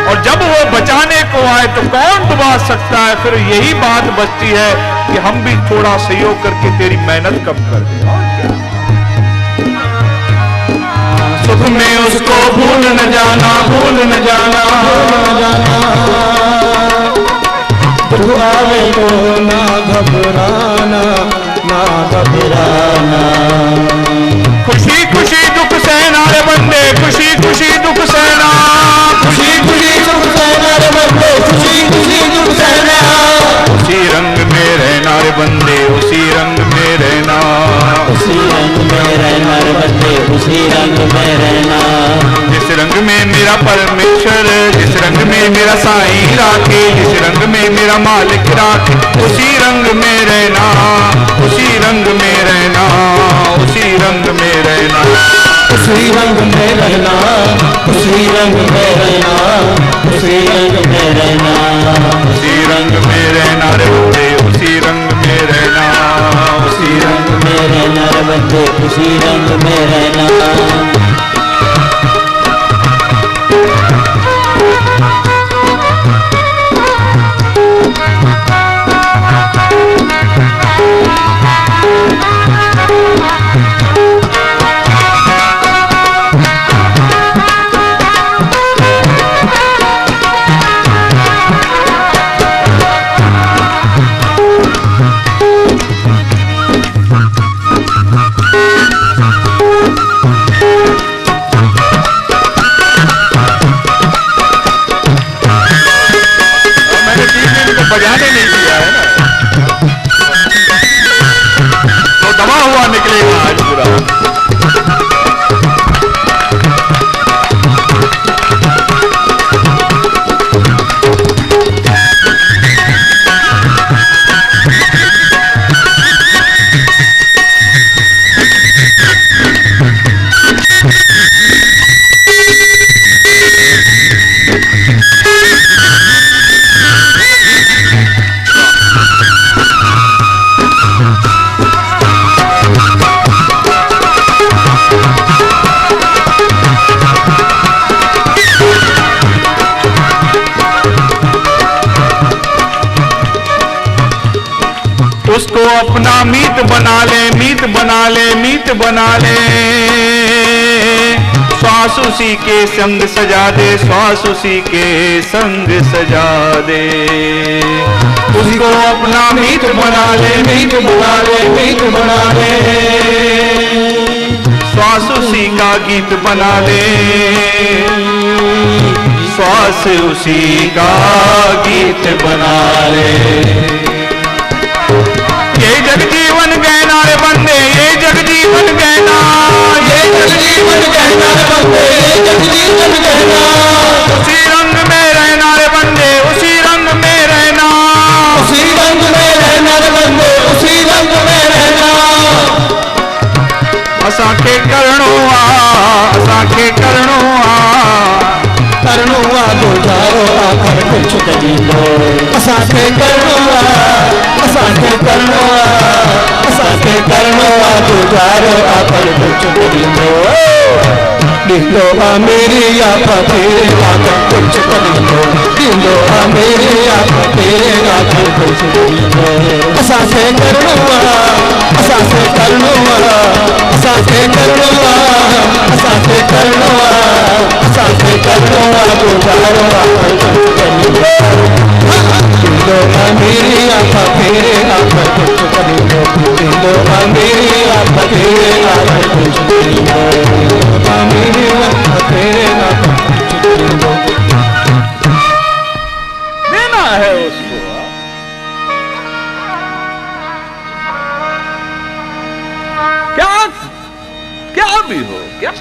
[SPEAKER 1] और जब वो बचाने को आए तो कौन डुबा सकता है। फिर यही बात बचती है कि हम भी थोड़ा सहयोग करके तेरी मेहनत कम कर दें। सुख में उसको भूल न जाना, भूल न जाना,
[SPEAKER 2] दुख आवे तो ना घबराना, ना घबराना।
[SPEAKER 1] खुशी खुशी दुख सहना रे बंदे, खुशी खुशी दुख सहना,
[SPEAKER 2] खुशी खुशी दुख सहना रे बंदे, खुशी खुशी दुख सहना। रंग में रहना।
[SPEAKER 1] जिस रंग में मेरा परमेश्वर, जिस रंग में मेरा साईं राखे, जिस रंग में मेरा मालिक राखे, उसी रंग में रहना, उसी रंग में रहना, उसी रंग में रहना,
[SPEAKER 2] उसी रंग में रहना, उसी रंग में रहना, उसी रंग में रहना,
[SPEAKER 1] उसी रंग में रहना रे बंदे, उसी रंग में रहना,
[SPEAKER 2] उसी रंग में रहना रे बंदे, उसी रंग में रहना।
[SPEAKER 1] बजाने नहीं दिया है ना, तो दबा हुआ निकलेगा आज पूरा। उसको अपना मीत बना ले, मीत बना ले, मीत बना ले, श्वास उसी के संग सजा दे, श्वास उसी के संग सजा दे। उसको अपना मीत बना ले, मीत बना ले, मीत बना ले, श्वास उसी का गीत बना ले, श्वास उसी का गीत बना ले। ये जगजीवन कहना रे बंदे, ये जगजीवन कहना, ये जगजीवन कहना रे बंदे, ये जगजीवन कहना। उसी रंग में रहना रे बंदे, उसी रंग में रहना,
[SPEAKER 2] उसी रंग में रहना रे बंदे, उसी रंग में रहना।
[SPEAKER 1] असांखे करणो आ, असांखे करणो आ,
[SPEAKER 2] करणो आ गुजारो आखिर कुछ करींदो। असांखे करणो आ, असांखे करणो आ, असांखे करणो आ गुजारो आखिर कुछ करींदो। ॾींदो आ मेरी आप तेरे आखिर कुछ करींदो, ॾींदो आ मेरी आप तेरे आखिर कुछ करींदो। असांखे करणो आ, असांखे करणो आ, असांखे करणो आ, असांखे करणो आ, असांखे करणो आ गुजारो आखिर कुछ करींदो। ॾींदो आ मेरी आप तेरे आखिर कुछ करींदो, ॾींदो आ मेरी आप तेरे आखिर कुछ करींदो, ॾींदो आ मेरी आप तेरे आखिर कुछ करींदो।
[SPEAKER 1] देना है उसको। क्या क्या भी हो, क्या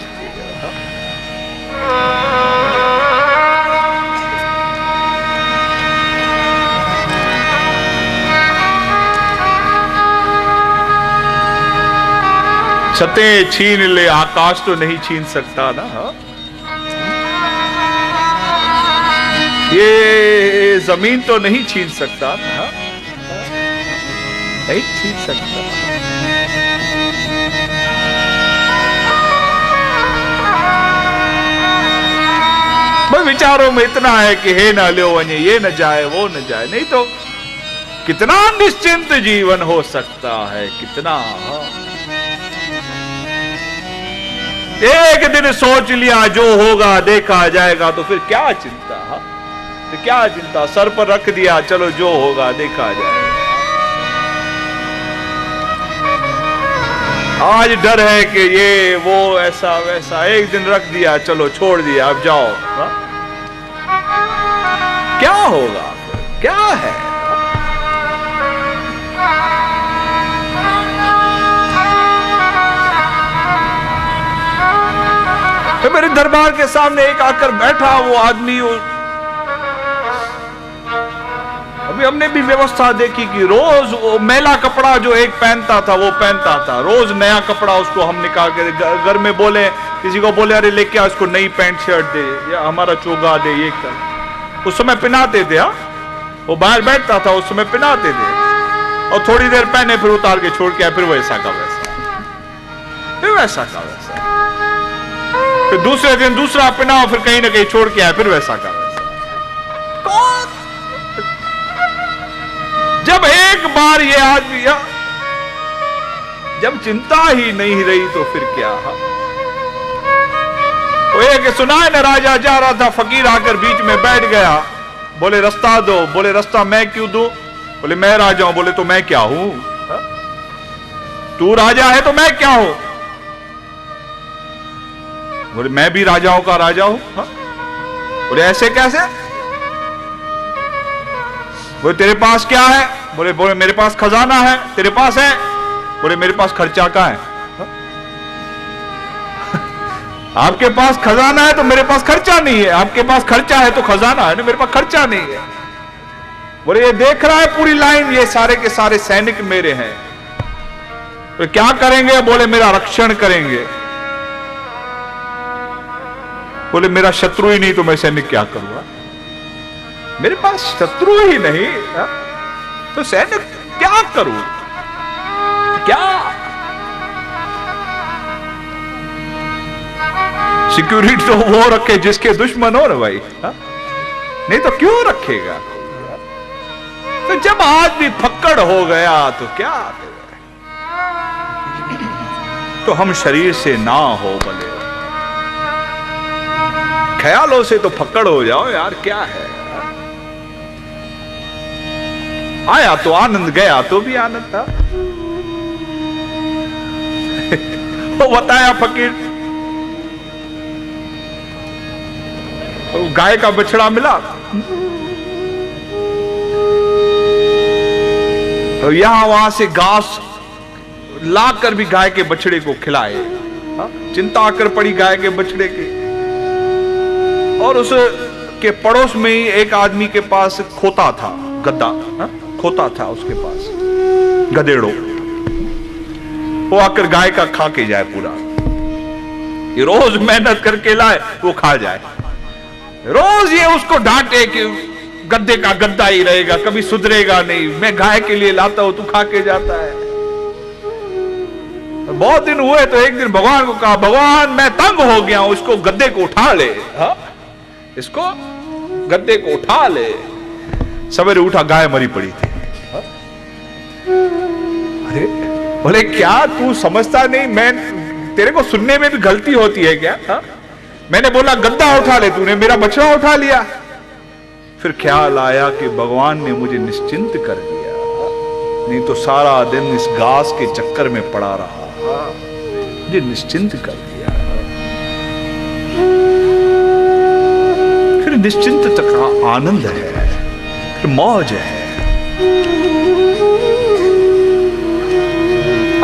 [SPEAKER 1] छतें छीन ले, आकाश तो नहीं छीन सकता ना। हा? ये जमीन तो नहीं छीन सकता ना। हा? नहीं छीन सकता। बस विचारों में इतना है कि हे ना लो वने, ये न जाए, वो न जाए, नहीं तो कितना निश्चिंत जीवन हो सकता है, कितना। हाँ? एक दिन सोच लिया जो होगा देखा जाएगा, तो फिर क्या चिंता। हाँ? तो क्या चिंता, सर पर रख दिया, चलो जो होगा देखा जाएगा। आज डर है कि ये वो ऐसा वैसा, एक दिन रख दिया, चलो छोड़ दिया, अब जाओ। हा? क्या होगा, क्या है। मेरे दरबार के सामने एक आकर बैठा वो आदमी। अभी हमने भी व्यवस्था देखी कि रोज वो मैला कपड़ा जो एक पहनता था वो पहनता था, रोज नया कपड़ा उसको हम निकाल के घर में बोले, किसी को बोले अरे लेके आ इसको नई पैंट शर्ट दे या हमारा चोगा दे, ये कर। उस समय पहनाते थे। वो बाहर बैठता था उस समय पहनाते थे, और थोड़ी देर पहने फिर उतार के छोड़ के आए, फिर वैसा का वैसा, फिर वैसा का वैसा, फिर दूसरे दिन दूसरा पहनाओ, फिर कहीं ना कहीं छोड़ के आए, फिर वैसा का वैसा। कौन? जब एक बार ये आदमी, जब चिंता ही नहीं रही तो फिर क्या? तो एक सुना है ना, राजा जा रहा था, फकीर आकर बीच में बैठ गया, बोले रास्ता दो। बोले रास्ता मैं क्यों दूं? बोले मैं राजा हूं। बोले तो मैं क्या हूं? तू राजा है तो मैं क्या हूं? बोले मैं भी राजाओं का राजा हूं। बोले ऐसे कैसे? बोले तेरे पास क्या है? बोले मेरे पास खजाना है। तेरे पास है? बोले मेरे पास खर्चा का है। आपके पास खजाना है तो मेरे पास खर्चा नहीं है, आपके पास खर्चा है तो खजाना है ना, मेरे पास खर्चा नहीं है। बोले ये देख रहा है पूरी लाइन, ये सारे के सारे सैनिक मेरे हैं। तो क्या करेंगे? बोले मेरा रक्षण करेंगे। बोले मेरा शत्रु ही नहीं तो मैं सैनिक क्या करूंगा? मेरे पास शत्रु ही नहीं तो सैनिक क्या करूं? क्या सिक्योरिटी तो वो रखे जिसके दुश्मन हो ना भाई, नहीं तो क्यों रखेगा? तो जब आदमी फक्कड़ हो गया तो क्या? तो हम शरीर से ना हो भले, ख्यालों से तो फक्कड़ हो जाओ यार, क्या है? आया तो आनंद, गया तो भी आनंद था। वो बताया फकीर, तो गाय का बछड़ा मिला तो यहां वहां से घास लाकर भी गाय के बछड़े को खिलाए। चिंता आकर पड़ी गाय के बछड़े की। और उस के पड़ोस में ही एक आदमी के पास खोता था, गद्दा खोता था उसके पास, गधेड़ो। वो आकर गाय का खा के जाए पूरा, ये रोज मेहनत करके लाए वो खा जाए। रोज ये उसको डांटे कि गद्दे का गद्दा ही रहेगा, कभी सुधरेगा नहीं, मैं गाय के लिए लाता हूं तू खा के जाता है। बहुत दिन हुए तो एक दिन भगवान को कहा, भगवान मैं तंग हो गया हूं, इसको गद्दे को उठा ले, इसको गद्दे को उठा ले। सवेरे उठा, गाय मरी पड़ी थी। अरे बोले क्या तू समझता नहीं, मैं तेरे को सुनने में भी गलती होती है क्या? मैंने बोला गद्दा उठा ले, तूने मेरा बछड़ा उठा लिया। फिर ख्याल आया कि भगवान ने मुझे निश्चिंत कर दिया, नहीं तो सारा दिन इस घास के चक्कर में पड़ा रहा, मुझे निश्चिंत कर दिया। फिर निश्चिंत का आनंद है, फिर मौज है।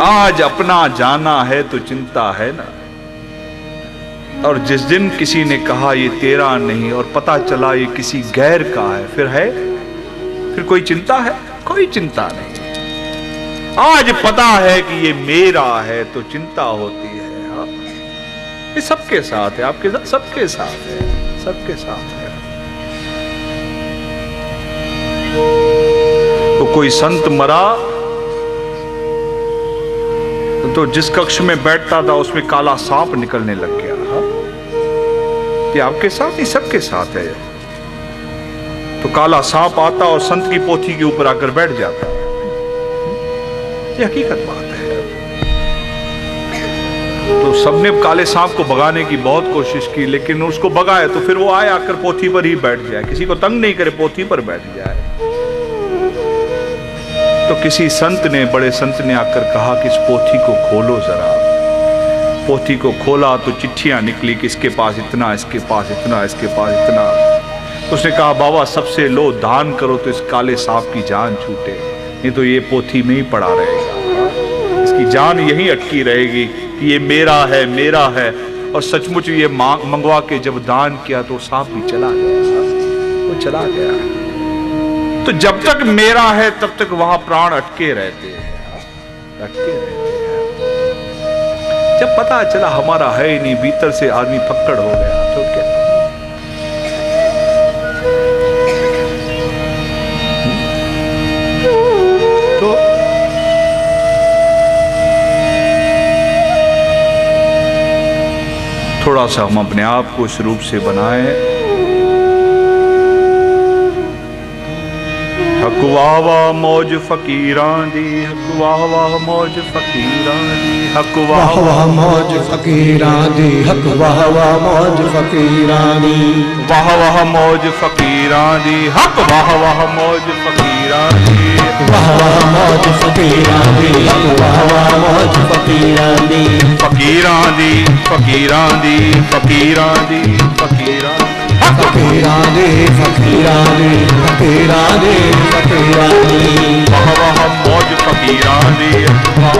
[SPEAKER 1] आज अपना जाना है तो चिंता है ना, और जिस दिन किसी ने कहा ये तेरा नहीं और पता चला ये किसी गैर का है, फिर है, फिर कोई चिंता है? कोई चिंता नहीं। आज पता है कि ये मेरा है तो चिंता होती है। ये सबके साथ है, आपके साथ, सबके साथ है, सबके साथ है। तो कोई संत मरा तो जिस कक्ष में बैठता था उसमें काला सांप निकलने लग गया। ये आपके साथ ही, सबके साथ है। तो काला सांप आता और संत की पोथी के ऊपर आकर बैठ जाता। ये हकीकत बात है। तो सबने काले सांप को भगाने की बहुत कोशिश की, लेकिन उसको भगाए तो फिर वो आए आकर पोथी पर ही बैठ जाए, किसी को तंग नहीं करे, पोथी पर बैठ जाए। तो किसी संत ने, बड़े संत ने आकर कहा कि इस पोथी को खोलो जरा। पोथी को खोला तो चिट्ठियां निकली कि इसके पास इतना, इसके पास इतना, इसके पास इतना। उसने कहा बाबा सबसे लो दान करो तो इस काले सांप की जान छूटे, नहीं तो ये पोथी में ही पड़ा रहेगा, इसकी जान यहीं अटकी रहेगी कि ये मेरा है, मेरा है। और सचमुच ये मंगवा के जब दान किया तो सांप भी चला गया, वो चला गया। तो जब तक मेरा है तब तक वहां प्राण अटके रहते हैं, अटके रहते हैं। जब पता चला हमारा है ही नहीं, भीतर से आदमी फक्कड़ हो गया तो क्या। तो थोड़ा सा हम अपने आप को इस रूप से बनाएं। हक वाह वाह मौज फकीरां दी, हक वाह वाह मौज फकीरां दी, हक वाह
[SPEAKER 2] वाह मौज फकीरां दी, हक वाह वाह मौज फकीरां दी,
[SPEAKER 1] वाह वाह मौज फकीरां दी, हक वाह वाह मौज फकीरां दी,
[SPEAKER 2] वाह वाह मौज फकीरां दी, हक वाह वाह मौज फकीरां दी,
[SPEAKER 1] फकीरां दी, फकीरां दी, फकीरां दी, फकीरां
[SPEAKER 2] फकीरां दी, फकीरां दी, फकीरां दी, फकीरां दी,
[SPEAKER 1] वाह वाह मौज फकीरां दी, वाह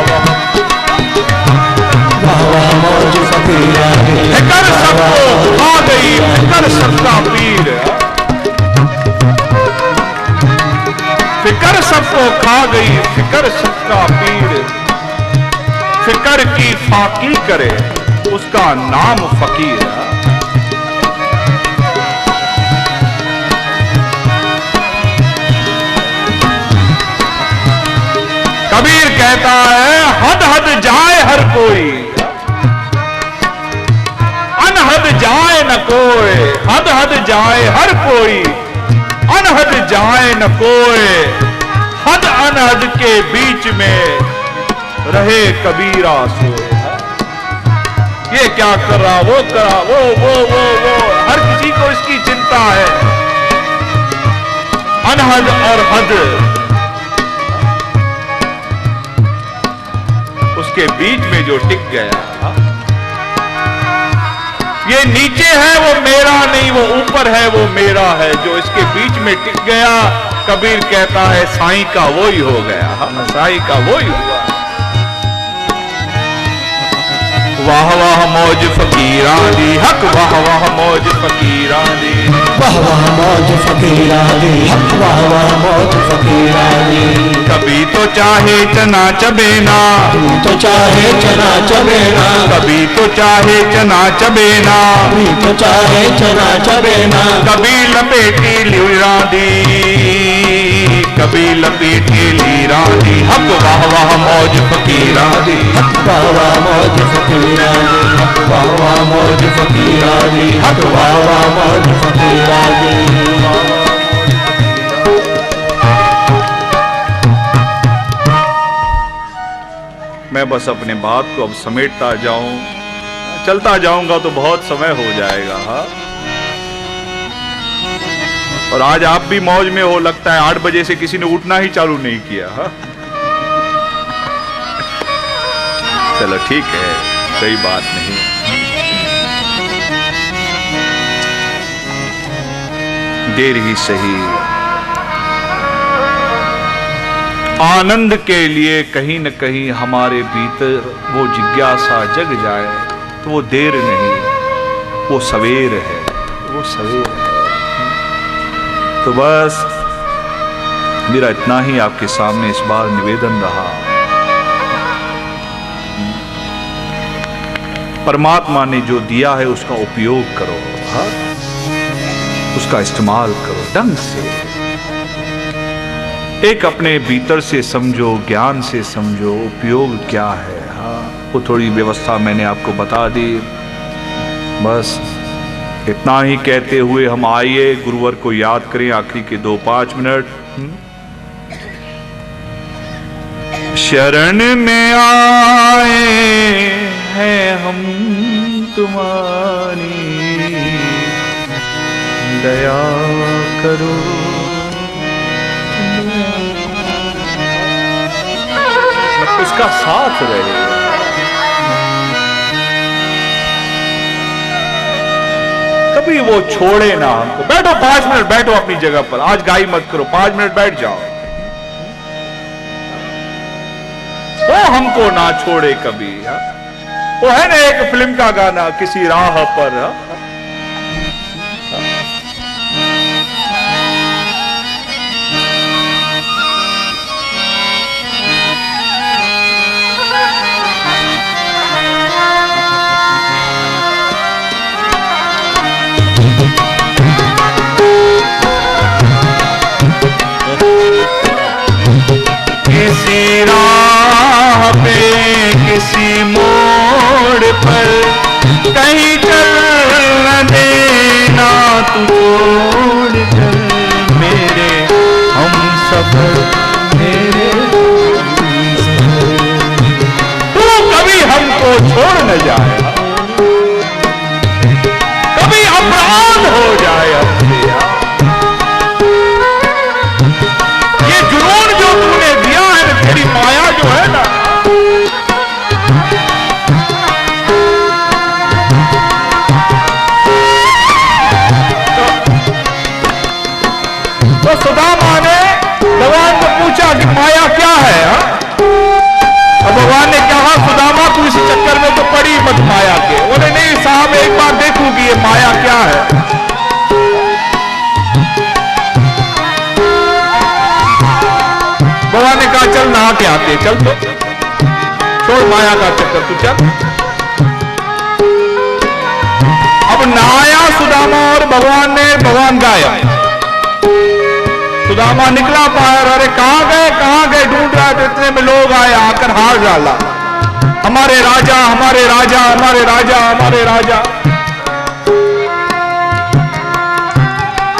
[SPEAKER 1] वाह
[SPEAKER 2] मौज फकीरां दी।
[SPEAKER 1] फिकर सबको खा गई, फिकर सबका पीर, फिकर सबको खा गई, फिकर सबका पीर, फिकर की फाकी करे उसका नाम फकीर। कबीर कहता है हद हद जाए हर कोई, अनहद जाए न कोई, हद हद जाए हर कोई, अनहद जाए न कोई, हद अनहद के बीच में रहे कबीरा सोए। ये क्या कर रहा, वो करा, वो हर किसी को इसकी चिंता है। अनहद और हद उसके बीच में जो टिक गया, ये नीचे है वो मेरा नहीं, वो ऊपर है वो मेरा है, जो इसके बीच में टिक गया कबीर कहता है साईं का वो ही हो गया, साईं का वो ही हुआ। वाह वाह मौज फकीरां दी, हक वाह वाह मौज फकीरां दी,
[SPEAKER 2] वाह वाह मौज फकीरां दी, हक वाह वाह मौज फकीरां दी।
[SPEAKER 1] कभी तो चाहे चना चबेना,
[SPEAKER 2] कभी तो चाहे चना चबेना,
[SPEAKER 1] कभी तो चाहे चना चबेना,
[SPEAKER 2] कभी तो चाहे चना चबेना,
[SPEAKER 1] कभी लपेटी लीरा दी, कभी लपेटी लीरा दी, हक वाह वाह मौज फकीरां दी,
[SPEAKER 2] हक वाह वाह मौज फकीरां दी, हक वाह वाह मौज फकीरां दी, हक वाह वाह मौज फकीरां दी।
[SPEAKER 1] मैं बस अपने बात को अब समेटता जाऊं, चलता जाऊंगा तो बहुत समय हो जाएगा। हाँ, और आज आप भी मौज में हो, लगता है 8 बजे से किसी ने उठना ही चालू नहीं किया। हाँ, चलो ठीक है, कोई बात नहीं। देर ही सही, आनंद के लिए कहीं न कहीं हमारे भीतर वो जिज्ञासा जग जाए तो वो देर नहीं, वो सवेर है, वो सवेर है। तो बस मेरा इतना ही आपके सामने इस बार निवेदन रहा। परमात्मा ने जो दिया है उसका उपयोग करो, हाँ? उसका इस्तेमाल करो ढंग से, एक अपने भीतर से समझो, ज्ञान से समझो उपयोग क्या है। हाँ, वो थोड़ी व्यवस्था मैंने आपको बता दी। बस इतना ही कहते हुए हम आइए गुरुवर को याद करें आखिरी के 2-5 मिनट। शरण में आए हैं हम तुम्हारी, दया करो। उसका साथ रहे। कभी वो छोड़े ना हमको। बैठो 5 मिनट, बैठो अपनी जगह पर, आज गाई मत करो, 5 मिनट बैठ जाओ। वो हमको ना छोड़े कभी, वो है ना एक फिल्म का गाना, किसी राह पर। किसी राह पे किसी मोड़ पर कहीं चल न देना तू छोड़ कर मेरे हम सफर, मेरे तू कभी हमको छोड़ न जाए, कभी अपराध हो जाए हमसे। ये जुनून जो तूने दिया है ना, तेरी माया जो है ना, तो सुदामा ने भगवान को पूछा कि माया क्या है? और भगवान ने कहा सुदामा तू इस चक्कर में तो पड़ी मत माया के। बोले नहीं साहब, एक बार देखूंगी ये माया क्या है। भगवान ने कहा चल नहा के आते, चल तो छोड़ माया का चक्कर, तू चल। अब नहाया सुदामा और भगवान गाया। सुदामा निकला बाहर, अरे कहां गए ढूंढ रहा है, तो इतने में लोग आए, आकर हार डाला, हमारे राजा हमारे राजा हमारे राजा हमारे राजा।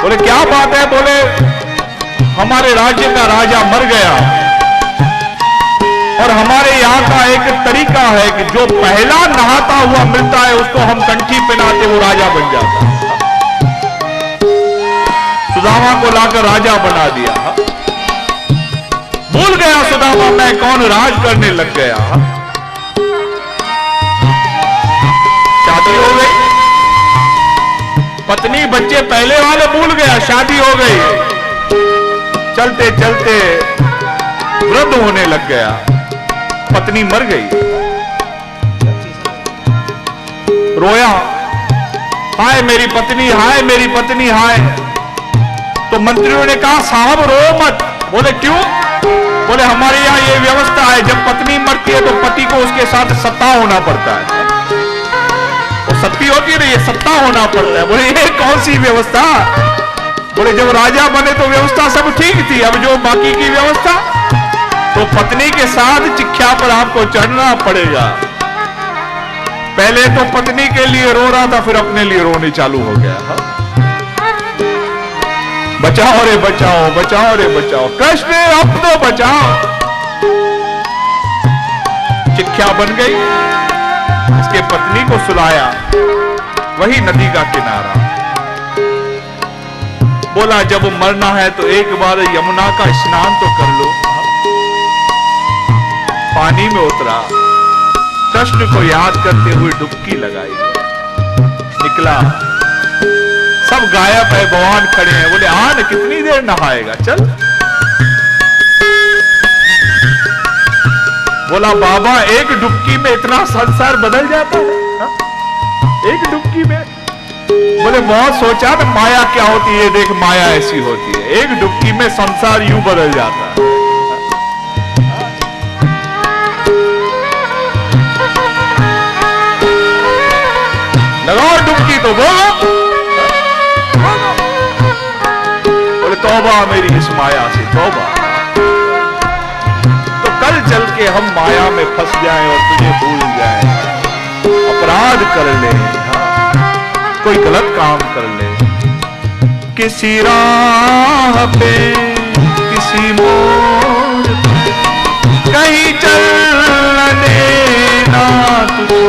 [SPEAKER 1] बोले क्या बात है? बोले हमारे राज्य का राजा मर गया और हमारे यहाँ का एक तरीका है कि जो पहला नहाता हुआ मिलता है उसको हम कंठी पहनाते, वो राजा बन जाता है। सुदामा को लाकर राजा बना दिया। भूल गया सुदामा मैं कौन, राज करने लग गया। शादी हो गई, पत्नी बच्चे पहले वाले भूल गया, शादी हो गई। चलते चलते वृद्ध होने लग गया, पत्नी मर गई। रोया, हाय मेरी पत्नी, हाय मेरी पत्नी, हाय। तो मंत्रियों ने कहा साहब रो मत। बोले क्यों? बोले हमारे यहाँ ये व्यवस्था है, जब पत्नी मरती है तो पति को उसके साथ सत्ता होना पड़ता है। वो सत्ती होती है ना, ये सत्ता होना पड़ता है। बोले ये कौन सी व्यवस्था? बोले जब राजा बने तो व्यवस्था सब ठीक थी, अब जो बाकी की व्यवस्था, तो पत्नी के साथ चिख्या पर आपको चढ़ना पड़ेगा। पहले तो पत्नी के लिए रो रहा था, फिर अपने लिए रोने चालू हो गया। बचाओ रे बचाओ, बचाओ रे बचाओ, कृष्ण अब तो बचाओ। चिख्या बन गई, इसके पत्नी को सुलाया, वही नदी का किनारा। बोला जब मरना है तो एक बार यमुना का स्नान तो कर लो। पानी में उतरा, कृष्ण को याद करते हुए डुबकी लगाई, निकला, सब गायब है, भगवान खड़े हैं। बोले आन कितनी देर नहाएगा, चल। बोला बाबा एक डुबकी में इतना संसार बदल जाता है, हा? एक डुबकी में। बोले बहुत सोचा ना माया क्या होती है, देख माया ऐसी होती है, एक डुबकी में संसार यूं बदल जाता है। लगाओ डुबकी तो बोलो। बोले तौबा मेरी इस माया से तौबा। तो कल चल के हम माया में फंस जाएं और तुझे भूल जाएं, अपराध कर ले, कोई गलत काम कर ले। किसी राह पे किसी मोड़ कहीं चल न देना तू,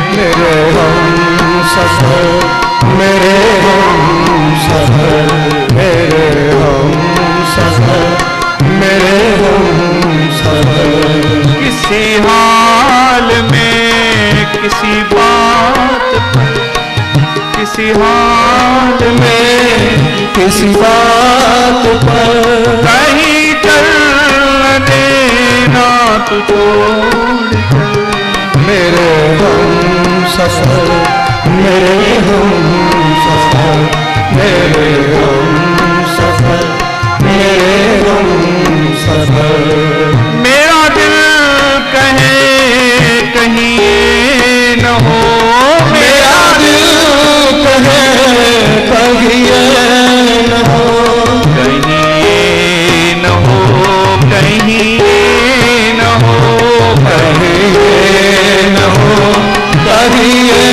[SPEAKER 2] मेरे हम सफर, मेरे हम सफर, मेरे हम सफर, मेरे हम सफर।
[SPEAKER 1] किसी हाल में किसी बात पर, किसी हाल में
[SPEAKER 2] किसी बात पर
[SPEAKER 1] कहीं चल न देना तू छोड़ कर।
[SPEAKER 2] मेरे हम सफर, मेरे हम सफर, मेरे हम सफर, मेरे हम सफर।
[SPEAKER 1] मेरा दिल कहे कहीं ये न हो,
[SPEAKER 2] मेरा दिल कहे कहीं ये न हो,
[SPEAKER 1] कहीं ये न हो, कहीं ये न हो,
[SPEAKER 2] कहीं ये न हो, कहीं ये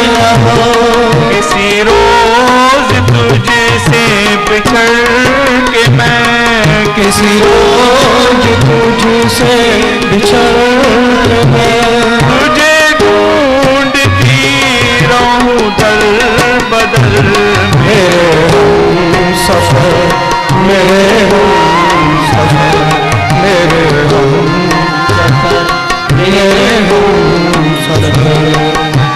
[SPEAKER 2] न हो।
[SPEAKER 1] किसी रोज तुझसे बिछड़ के मैं,
[SPEAKER 2] किसी रोज तुझसे बिछड़ के मैं,
[SPEAKER 1] तुझे ढूंढती रहूं दल बदल।
[SPEAKER 2] मेरे हम सफर, मेरे हम सफर, मेरे हम सफर, मेरे हम सफर।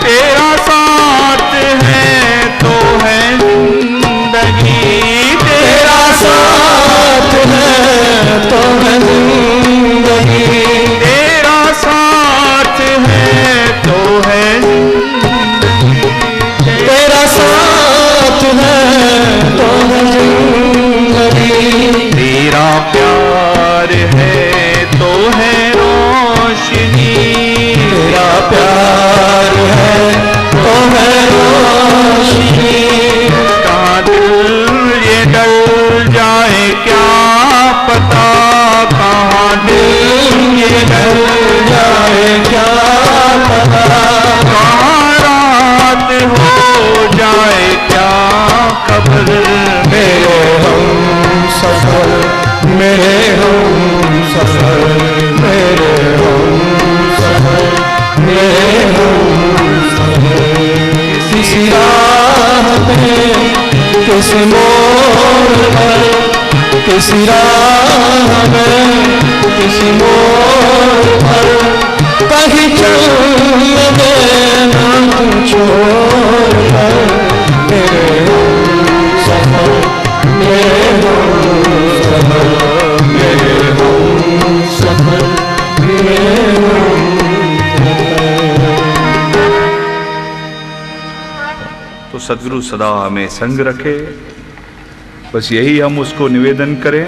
[SPEAKER 1] तेरा साथ है तो है जिंदगी,
[SPEAKER 2] तेरा साथ है तो है जिंदगी,
[SPEAKER 1] तेरा साथ है तो है जिंदगी,
[SPEAKER 2] तेरा साथ है तो है जिंदगी,
[SPEAKER 1] तेरा प्यार है तो है रोशनी,
[SPEAKER 2] तेरा प्यार है तो है रोशनी।
[SPEAKER 1] कहाँ दिल ये डल जाए क्या पता, कहाँ दिल ये डल
[SPEAKER 2] जाए क्या पता,
[SPEAKER 1] कहाँ रात हो जाए क्या खबर।
[SPEAKER 2] मेरे हम सफर, मेरे हम सफर, मेरे हम सफर, मेरे हम सफर। किसी राह में, किसी मोड़ पर, किसी राह में, किसी मोड़ पर, कहीं चल देना छोड़ कर। मेरे हम सफर, मेरे हम सफर, मेरे हम सफर, मेरे हम सफर।
[SPEAKER 1] तो सदगुरु सदा हमें संग रखे, बस यही हम उसको निवेदन करें।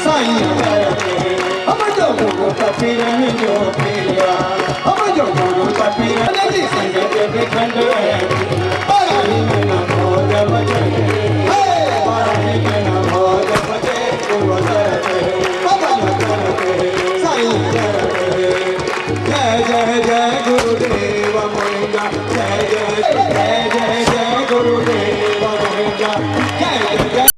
[SPEAKER 3] साईं